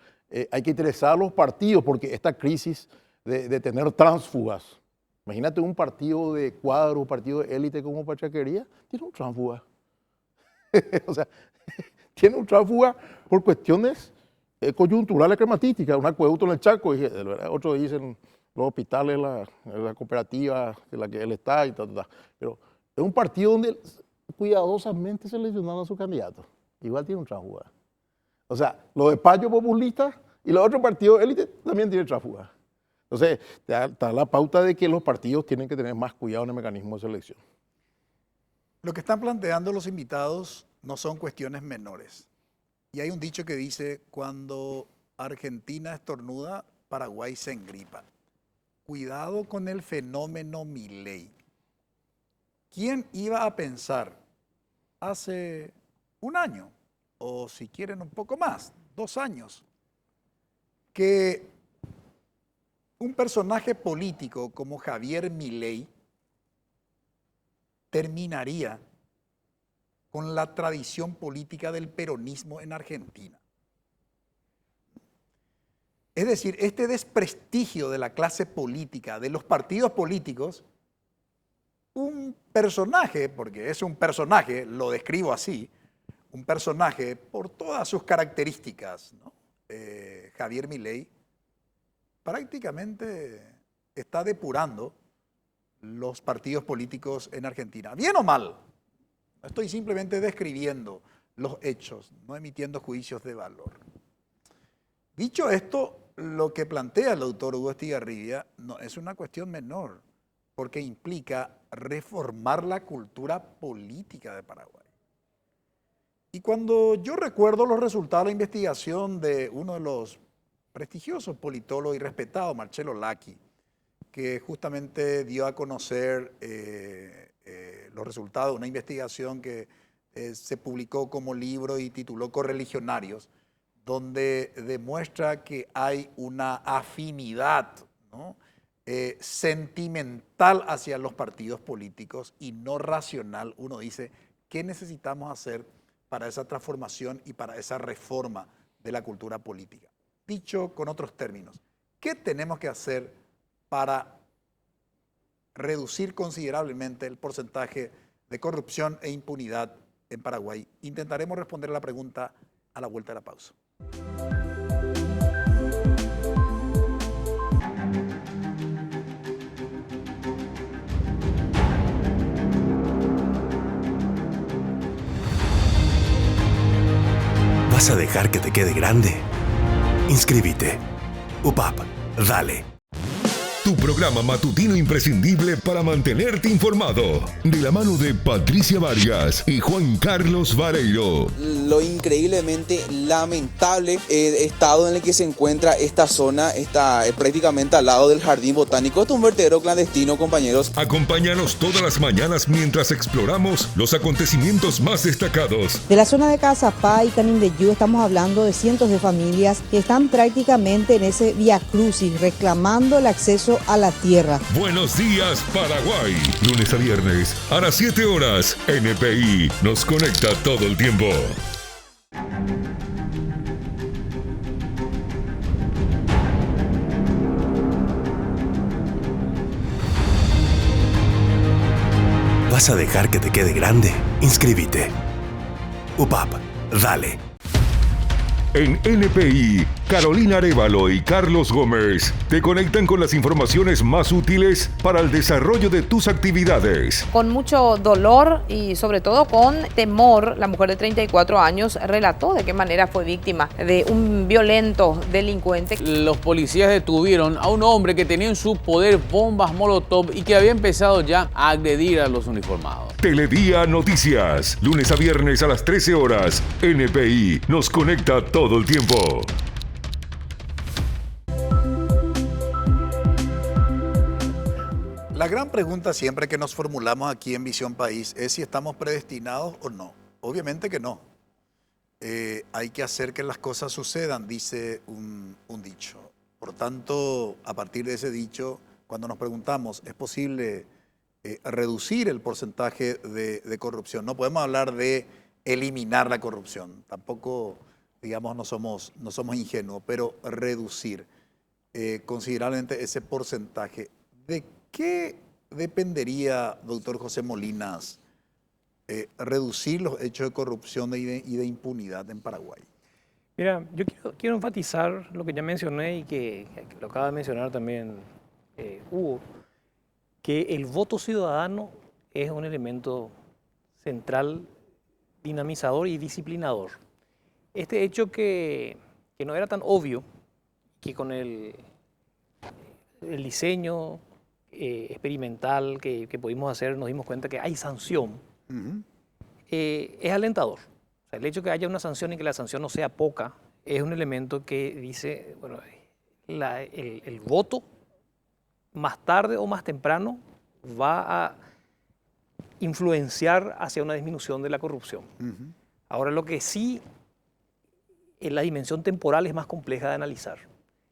hay que interesar a los partidos, porque esta crisis de tener tránsfugas, imagínate un partido de cuadro, un partido de élite como Pachaquería, tiene un tránsfuga. O sea, tiene un tránsfuga por cuestiones coyunturales climatísticas, un acueducto en el Chaco, y otros dicen los hospitales, la cooperativa, el Estado y tal. Pero es un partido donde cuidadosamente seleccionaron a su candidato. Igual tiene un tránsfuga. O sea, los despachos populistas y los otros partidos de élite también tienen tránsfuga. Entonces, está la pauta de que los partidos tienen que tener más cuidado en el mecanismo de selección. Lo que están planteando los invitados no son cuestiones menores. Y hay un dicho que dice, cuando Argentina estornuda, Paraguay se engripa. Cuidado con el fenómeno Milei. ¿Quién iba a pensar hace un año, o si quieren un poco más, 2 años, que un personaje político como Javier Milei terminaría con la tradición política del peronismo en Argentina? Es decir, este desprestigio de la clase política, de los partidos políticos, un personaje, porque es un personaje, lo describo así, un personaje por todas sus características, ¿no? Javier Milei prácticamente está depurando los partidos políticos en Argentina. ¿Bien o mal? Estoy simplemente describiendo los hechos, no emitiendo juicios de valor. Dicho esto, lo que plantea el doctor Hugo Estigarribia no es una cuestión menor, porque implica reformar la cultura política de Paraguay. Y cuando yo recuerdo los resultados de la investigación de uno de los prestigiosos politólogos y respetados, Marcelo Lacchi, que justamente dio a conocer los resultados de una investigación que se publicó como libro y tituló Correligionarios, donde demuestra que hay una afinidad, ¿no?, sentimental hacia los partidos políticos y no racional. Uno dice, ¿qué necesitamos hacer para esa transformación y para esa reforma de la cultura política? Dicho con otros términos, ¿qué tenemos que hacer para reducir considerablemente el porcentaje de corrupción e impunidad en Paraguay? Intentaremos responder a la pregunta a la vuelta de la pausa. ¿Vas a dejar que te quede grande? Inscríbete. UPAP, dale. Tu programa matutino imprescindible para mantenerte informado. De la mano de Patricia Vargas y Juan Carlos Vareiro. Lo increíblemente lamentable estado en el que se encuentra esta zona, está prácticamente al lado del Jardín Botánico. Esto es un vertedero clandestino, compañeros. Acompáñanos todas las mañanas mientras exploramos los acontecimientos más destacados. De la zona de Cazapá y Canindeyú estamos hablando de cientos de familias que están prácticamente en ese vía crucis reclamando el acceso a la tierra. Buenos días, Paraguay. Lunes a viernes a las 7 horas. NPI nos conecta todo el tiempo. ¿Vas a dejar que te quede grande? Inscríbete. UPAP, dale. En NPI Carolina Arévalo y Carlos Gómez te conectan con las informaciones más útiles para el desarrollo de tus actividades. Con mucho dolor y sobre todo con temor, la mujer de 34 años relató de qué manera fue víctima de un violento delincuente. Los policías detuvieron a un hombre que tenía en su poder bombas Molotov y que había empezado ya a agredir a los uniformados. Teledía Noticias, lunes a viernes a las 13 horas. NPI nos conecta todo el tiempo. La gran pregunta siempre que nos formulamos aquí en Visión País es si estamos predestinados o no. Obviamente que no. Hay que hacer que las cosas sucedan, dice un dicho. Por tanto, a partir de ese dicho, cuando nos preguntamos, ¿es posible reducir el porcentaje de corrupción? No podemos hablar de eliminar la corrupción. Tampoco, digamos, no somos ingenuos, pero reducir considerablemente ese porcentaje. ¿De qué dependería, doctor José Molinas, reducir los hechos de corrupción y de impunidad en Paraguay? Mira, yo quiero enfatizar lo que ya mencioné y que lo acaba de mencionar también Hugo, que el voto ciudadano es un elemento central, dinamizador y disciplinador. Este hecho que no era tan obvio, que con el diseño experimental que pudimos hacer nos dimos cuenta que hay sanción, es alentador. O sea, el hecho de que haya una sanción y que la sanción no sea poca es un elemento que dice, bueno, el voto más tarde o más temprano va a influenciar hacia una disminución de la corrupción. Ahora, lo que sí, la dimensión temporal es más compleja de analizar.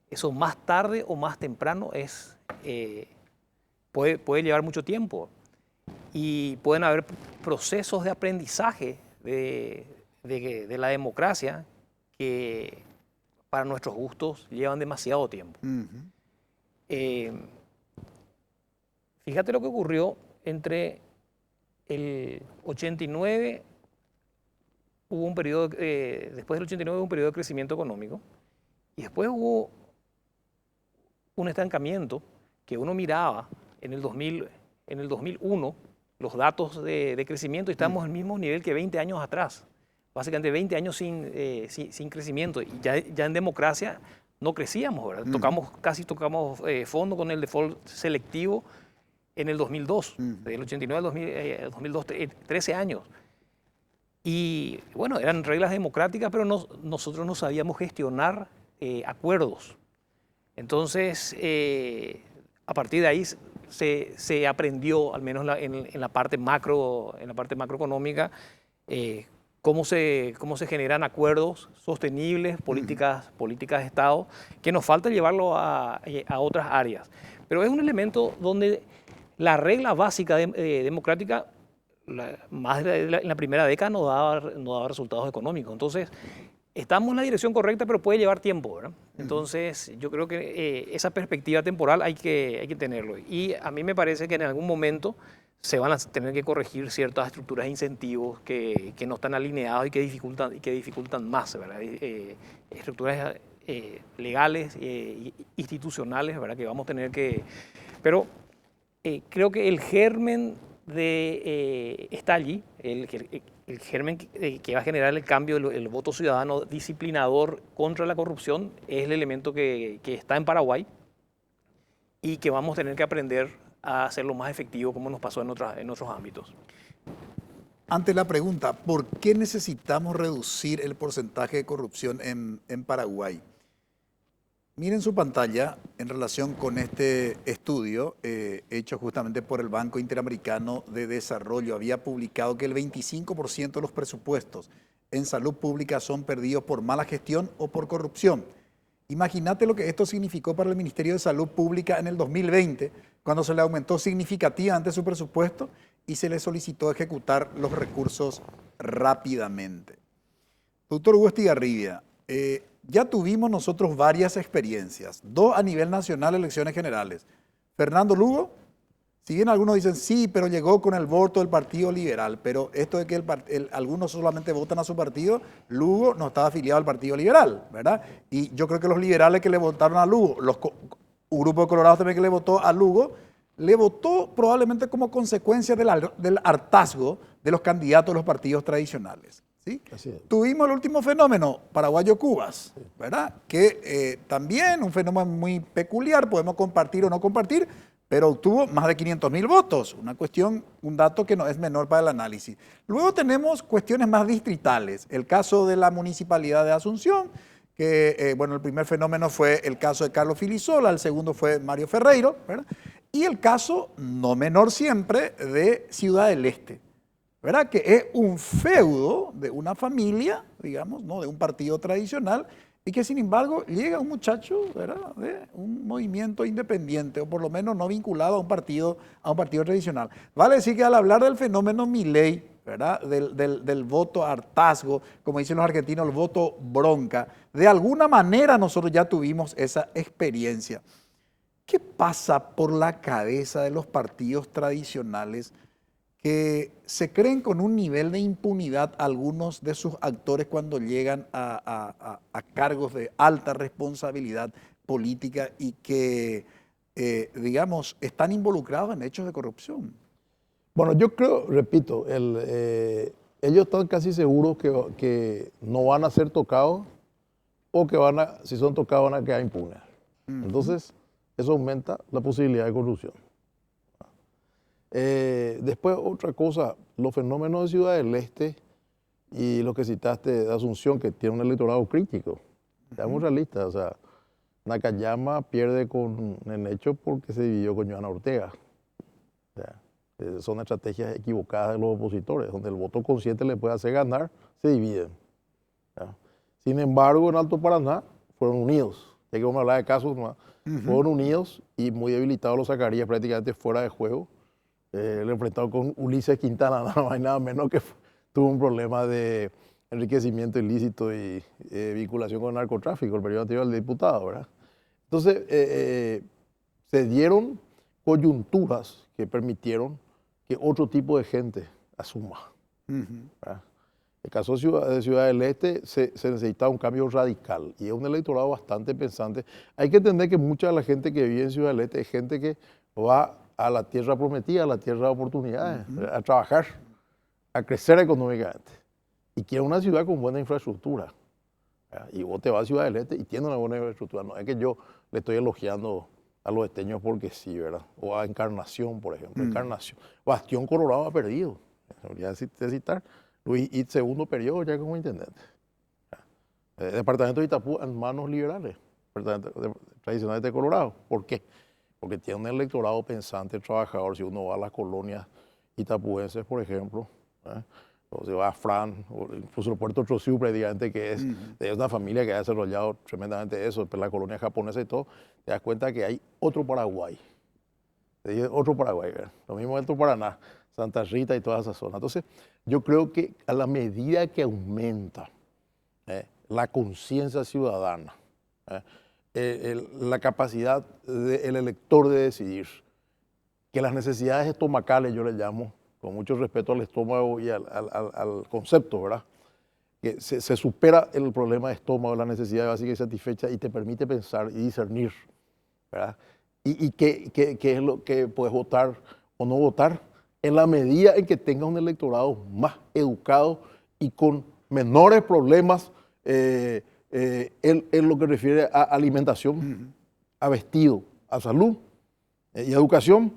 Eso más tarde o más temprano puede llevar mucho tiempo y pueden haber procesos de aprendizaje de la democracia que para nuestros gustos llevan demasiado tiempo. Fíjate lo que ocurrió entre el 89, hubo un periodo, después del 89 hubo un periodo de crecimiento económico y después hubo un estancamiento que uno miraba en el 2001, los datos de crecimiento, y estábamos al mismo nivel que 20 años atrás. Básicamente 20 años sin crecimiento. Y ya en democracia no crecíamos, ¿verdad? Casi tocamos fondo con el default selectivo en el 2002. Del 89 al 2002, 13 años. Y bueno, eran reglas democráticas, pero nosotros no sabíamos gestionar acuerdos. Entonces, a partir de ahí se aprendió, al menos en la parte macroeconómica, cómo se generan acuerdos sostenibles, políticas de Estado, que nos falta llevarlo a otras áreas. Pero es un elemento donde la regla básica democrática, más en la primera década, no daba resultados económicos. Entonces, estamos en la dirección correcta, pero puede llevar tiempo, ¿verdad? Entonces, yo creo que esa perspectiva temporal hay que tenerlo. Y a mí me parece que en algún momento se van a tener que corregir ciertas estructuras de incentivos que no están alineados y que dificultan más, ¿verdad? Estructuras legales, institucionales, ¿verdad? Que vamos a tener que... Pero creo que el germen está allí, el germen que va a generar el cambio, el voto ciudadano disciplinador contra la corrupción, es el elemento que está en Paraguay y que vamos a tener que aprender a hacerlo más efectivo, como nos pasó en otros ámbitos. Ante la pregunta, ¿por qué necesitamos reducir el porcentaje de corrupción en Paraguay? Miren su pantalla en relación con este estudio hecho justamente por el Banco Interamericano de Desarrollo. Había publicado que el 25% de los presupuestos en salud pública son perdidos por mala gestión o por corrupción. Imagínate lo que esto significó para el Ministerio de Salud Pública en el 2020, cuando se le aumentó significativamente su presupuesto y se le solicitó ejecutar los recursos rápidamente. Doctor Hugo Estigarribia, ya tuvimos nosotros varias experiencias, 2 a nivel nacional, elecciones generales. Fernando Lugo Si bien algunos dicen sí, pero llegó con el voto del Partido Liberal, pero esto de que algunos solamente votan a su partido, Lugo no estaba afiliado al Partido Liberal, ¿verdad? Y yo creo que los liberales que le votaron a Lugo, un grupo de colorados también que le votó a Lugo, le votó probablemente como consecuencia del hartazgo de los candidatos de los partidos tradicionales. ¿Sí? Tuvimos el último fenómeno, Paraguayo-Cubas, ¿verdad? Que también un fenómeno muy peculiar, podemos compartir o no compartir, pero obtuvo más de 500.000 votos, un dato que no es menor para el análisis. Luego tenemos cuestiones más distritales, el caso de la Municipalidad de Asunción, que, bueno, el primer fenómeno fue el caso de Carlos Filisola, el segundo fue Mario Ferreiro, ¿verdad? Y el caso, no menor siempre, de Ciudad del Este, ¿verdad? Que es un feudo de una familia, digamos, ¿no? De un partido tradicional, y que sin embargo llega un muchacho, ¿verdad? De un movimiento independiente, o por lo menos no vinculado a un partido tradicional. Vale decir que al hablar del fenómeno Milei, ¿verdad? Del voto hartazgo, como dicen los argentinos, el voto bronca, de alguna manera nosotros ya tuvimos esa experiencia. ¿Qué pasa por la cabeza de los partidos tradicionales que se creen con un nivel de impunidad algunos de sus actores cuando llegan a cargos de alta responsabilidad política y que, digamos, están involucrados en hechos de corrupción? Bueno, yo creo, repito, ellos están casi seguros que no van a ser tocados o que si son tocados van a quedar impunes. Entonces, eso aumenta la posibilidad de corrupción. Después, otra cosa, los fenómenos de Ciudad del Este y lo que citaste de Asunción, que tiene un electorado crítico. Seamos realistas, o sea, Nakayama pierde con Nenecho porque se dividió con Joana Ortega. O sea, son estrategias equivocadas de los opositores, donde el voto consciente le puede hacer ganar, se dividen. ¿Ya? Sin embargo, en Alto Paraná fueron unidos. Ya que vamos a hablar de casos más, fueron unidos y muy debilitados los Zacarías, prácticamente fuera de juego. El enfrentado con Ulises Quintana, nada más y nada menos, que tuvo un problema de enriquecimiento ilícito y vinculación con el narcotráfico, el periodo anterior al diputado, ¿verdad? Entonces, se dieron coyunturas que permitieron que otro tipo de gente asuma. ¿Verdad? En el caso de Ciudad del Este se necesitaba un cambio radical y es un electorado bastante pensante. Hay que entender que mucha de la gente que vive en Ciudad del Este es gente que va a la tierra prometida, a la tierra de oportunidades, a trabajar, a crecer económicamente. Y quiere una ciudad con buena infraestructura. ¿Verdad? Y vos te vas a Ciudad del Este y tiene una buena infraestructura. No es que yo le estoy elogiando a los esteños porque sí, ¿verdad? O a Encarnación, por ejemplo. Encarnación. Bastión Colorado ha perdido. Debería citar. Luis It, segundo periodo ya como intendente. El departamento de Itapú en manos liberales, tradicionales de Colorado. ¿Por qué? Porque tiene un electorado pensante, trabajador. Si uno va a las colonias itapuenses, por ejemplo, o se va a Fran, o incluso el puerto Trociú, prácticamente, que es una familia que ha desarrollado tremendamente eso, pero la colonia japonesa y todo, te das cuenta que hay otro Paraguay. Otro Paraguay, ¿verdad? Lo mismo Alto Paraná, Santa Rita y toda esa zona. Entonces, yo creo que a la medida que aumenta la conciencia ciudadana, la capacidad del elector de decidir, que las necesidades estomacales, yo le llamo, con mucho respeto al estómago y al concepto, ¿verdad? Que se supera el problema de estómago, la necesidad básica y satisfecha y te permite pensar y discernir, ¿verdad? Y qué es lo que puedes votar o no votar en la medida en que tengas un electorado más educado y con menores problemas en lo que refiere a alimentación, a vestido, a salud y educación,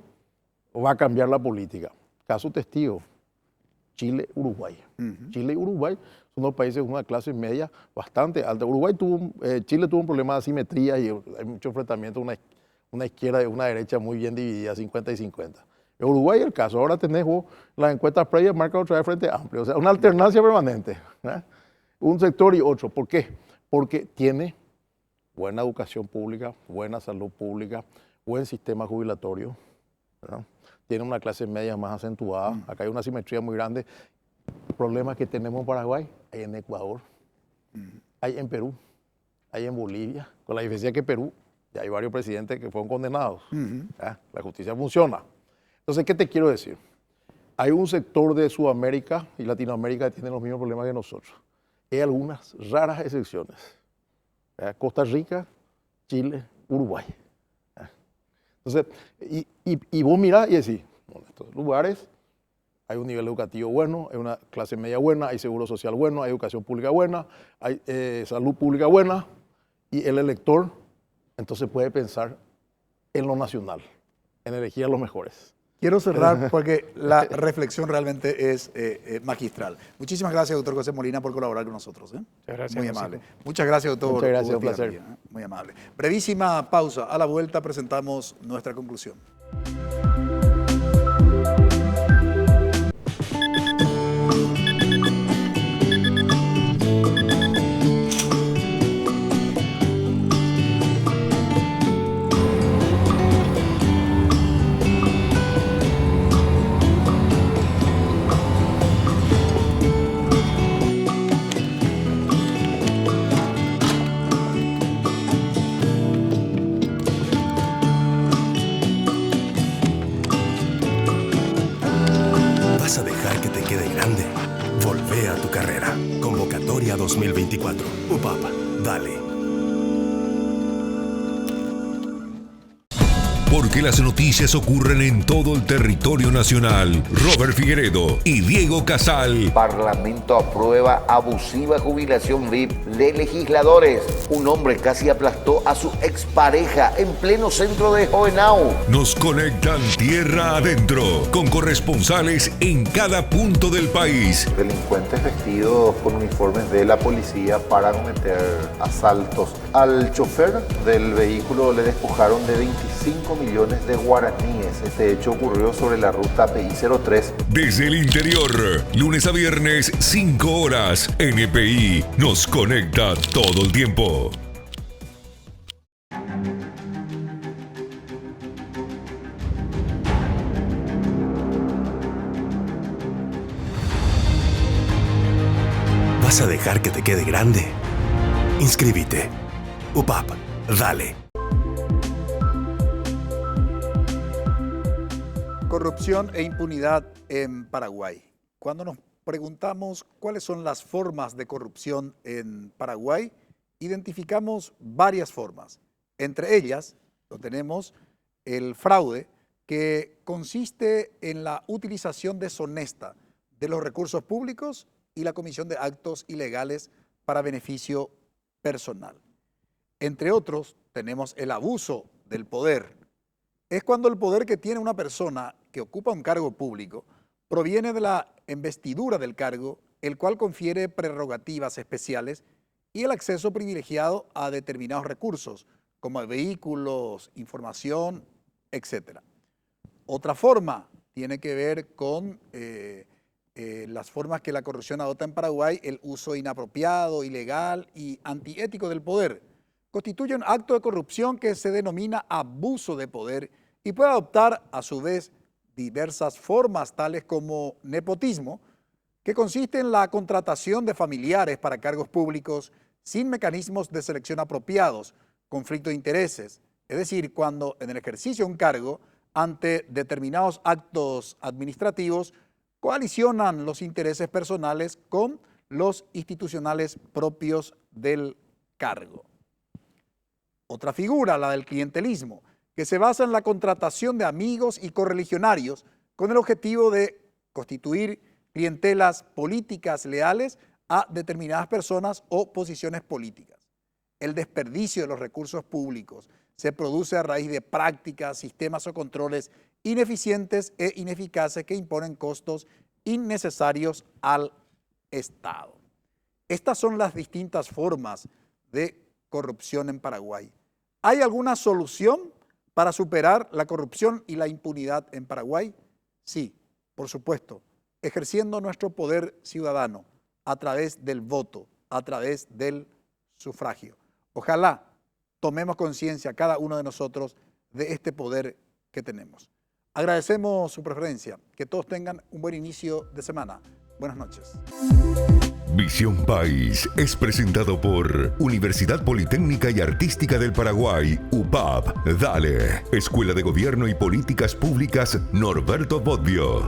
va a cambiar la política. Caso testigo, Chile, Uruguay. Chile y Uruguay son dos países con una clase media bastante alta. Chile tuvo un problema de asimetría y hay mucho enfrentamiento, una izquierda y una derecha muy bien dividida, 50 y 50. En Uruguay el caso, ahora tenés vos las encuestas previas marcan otra vez Frente Amplio, o sea, una alternancia permanente, ¿verdad? Un sector y otro. ¿Por qué? Porque tiene buena educación pública, buena salud pública, buen sistema jubilatorio, ¿verdad? Tiene una clase media más acentuada. Acá hay una asimetría muy grande. Problemas que tenemos en Paraguay hay en Ecuador, hay en Perú, hay en Bolivia, con la diferencia que Perú ya hay varios presidentes que fueron condenados. La justicia funciona. Entonces, ¿qué te quiero decir? Hay un sector de Sudamérica y Latinoamérica que tiene los mismos problemas que nosotros. Hay algunas raras excepciones. Costa Rica, Chile, Uruguay. Entonces, y vos mirás y decís, bueno, en estos lugares hay un nivel educativo bueno, hay una clase media buena, hay seguro social bueno, hay educación pública buena, hay salud pública buena, y el elector entonces puede pensar en lo nacional, en elegir a los mejores. Quiero cerrar porque la reflexión realmente es magistral. Muchísimas gracias, doctor José Molina, por colaborar con nosotros. Muchas gracias. Muy amable. Muchas gracias, doctor. Muchas gracias, un placer. Muy amable. Brevísima pausa. A la vuelta presentamos nuestra conclusión. ¿Vas a dejar que te quede grande? Volvé a tu carrera. Convocatoria 2024. UPAP, dale. Porque las noticias ocurren en todo el territorio nacional. Robert Figueredo y Diego Casal. Parlamento aprueba abusiva jubilación VIP de legisladores. Un hombre casi aplastó a su expareja en pleno centro de Hohenau. Nos conectan tierra adentro con corresponsales en cada punto del país. Delincuentes vestidos con uniformes de la policía para cometer asaltos. Al chofer del vehículo le despojaron de 25 millones de guaraníes. Este hecho ocurrió sobre la ruta PI-03. Desde el interior, lunes a viernes, 5 horas. NPI nos conecta todo el tiempo. ¿Vas a dejar que te quede grande? Inscríbete. UPAP, dale. Corrupción e impunidad en Paraguay. Cuando nos preguntamos cuáles son las formas de corrupción en Paraguay, identificamos varias formas. Entre ellas, lo tenemos el fraude, que consiste en la utilización deshonesta de los recursos públicos y la comisión de actos ilegales para beneficio personal. Entre otros, tenemos el abuso del poder. Es cuando el poder que tiene una persona que ocupa un cargo público proviene de la investidura del cargo, el cual confiere prerrogativas especiales y el acceso privilegiado a determinados recursos, como vehículos, información, etc. Otra forma tiene que ver con las formas que la corrupción adopta en Paraguay, el uso inapropiado, ilegal y antiético del poder. Constituye un acto de corrupción que se denomina abuso de poder y puede adoptar a su vez diversas formas, tales como nepotismo, que consiste en la contratación de familiares para cargos públicos sin mecanismos de selección apropiados, conflicto de intereses, es decir, cuando en el ejercicio de un cargo, ante determinados actos administrativos, coalicionan los intereses personales con los institucionales propios del cargo. Otra figura, la del clientelismo, que se basa en la contratación de amigos y correligionarios con el objetivo de constituir clientelas políticas leales a determinadas personas o posiciones políticas. El desperdicio de los recursos públicos se produce a raíz de prácticas, sistemas o controles ineficientes e ineficaces que imponen costos innecesarios al Estado. Estas son las distintas formas de corrupción en Paraguay. ¿Hay alguna solución para superar la corrupción y la impunidad en Paraguay? Sí, por supuesto, ejerciendo nuestro poder ciudadano a través del voto, a través del sufragio. Ojalá tomemos conciencia cada uno de nosotros de este poder que tenemos. Agradecemos su preferencia, que todos tengan un buen inicio de semana. Buenas noches. Visión País es presentado por Universidad Politécnica y Artística del Paraguay, UPAP. Dale, Escuela de Gobierno y Políticas Públicas Norberto Bobbio.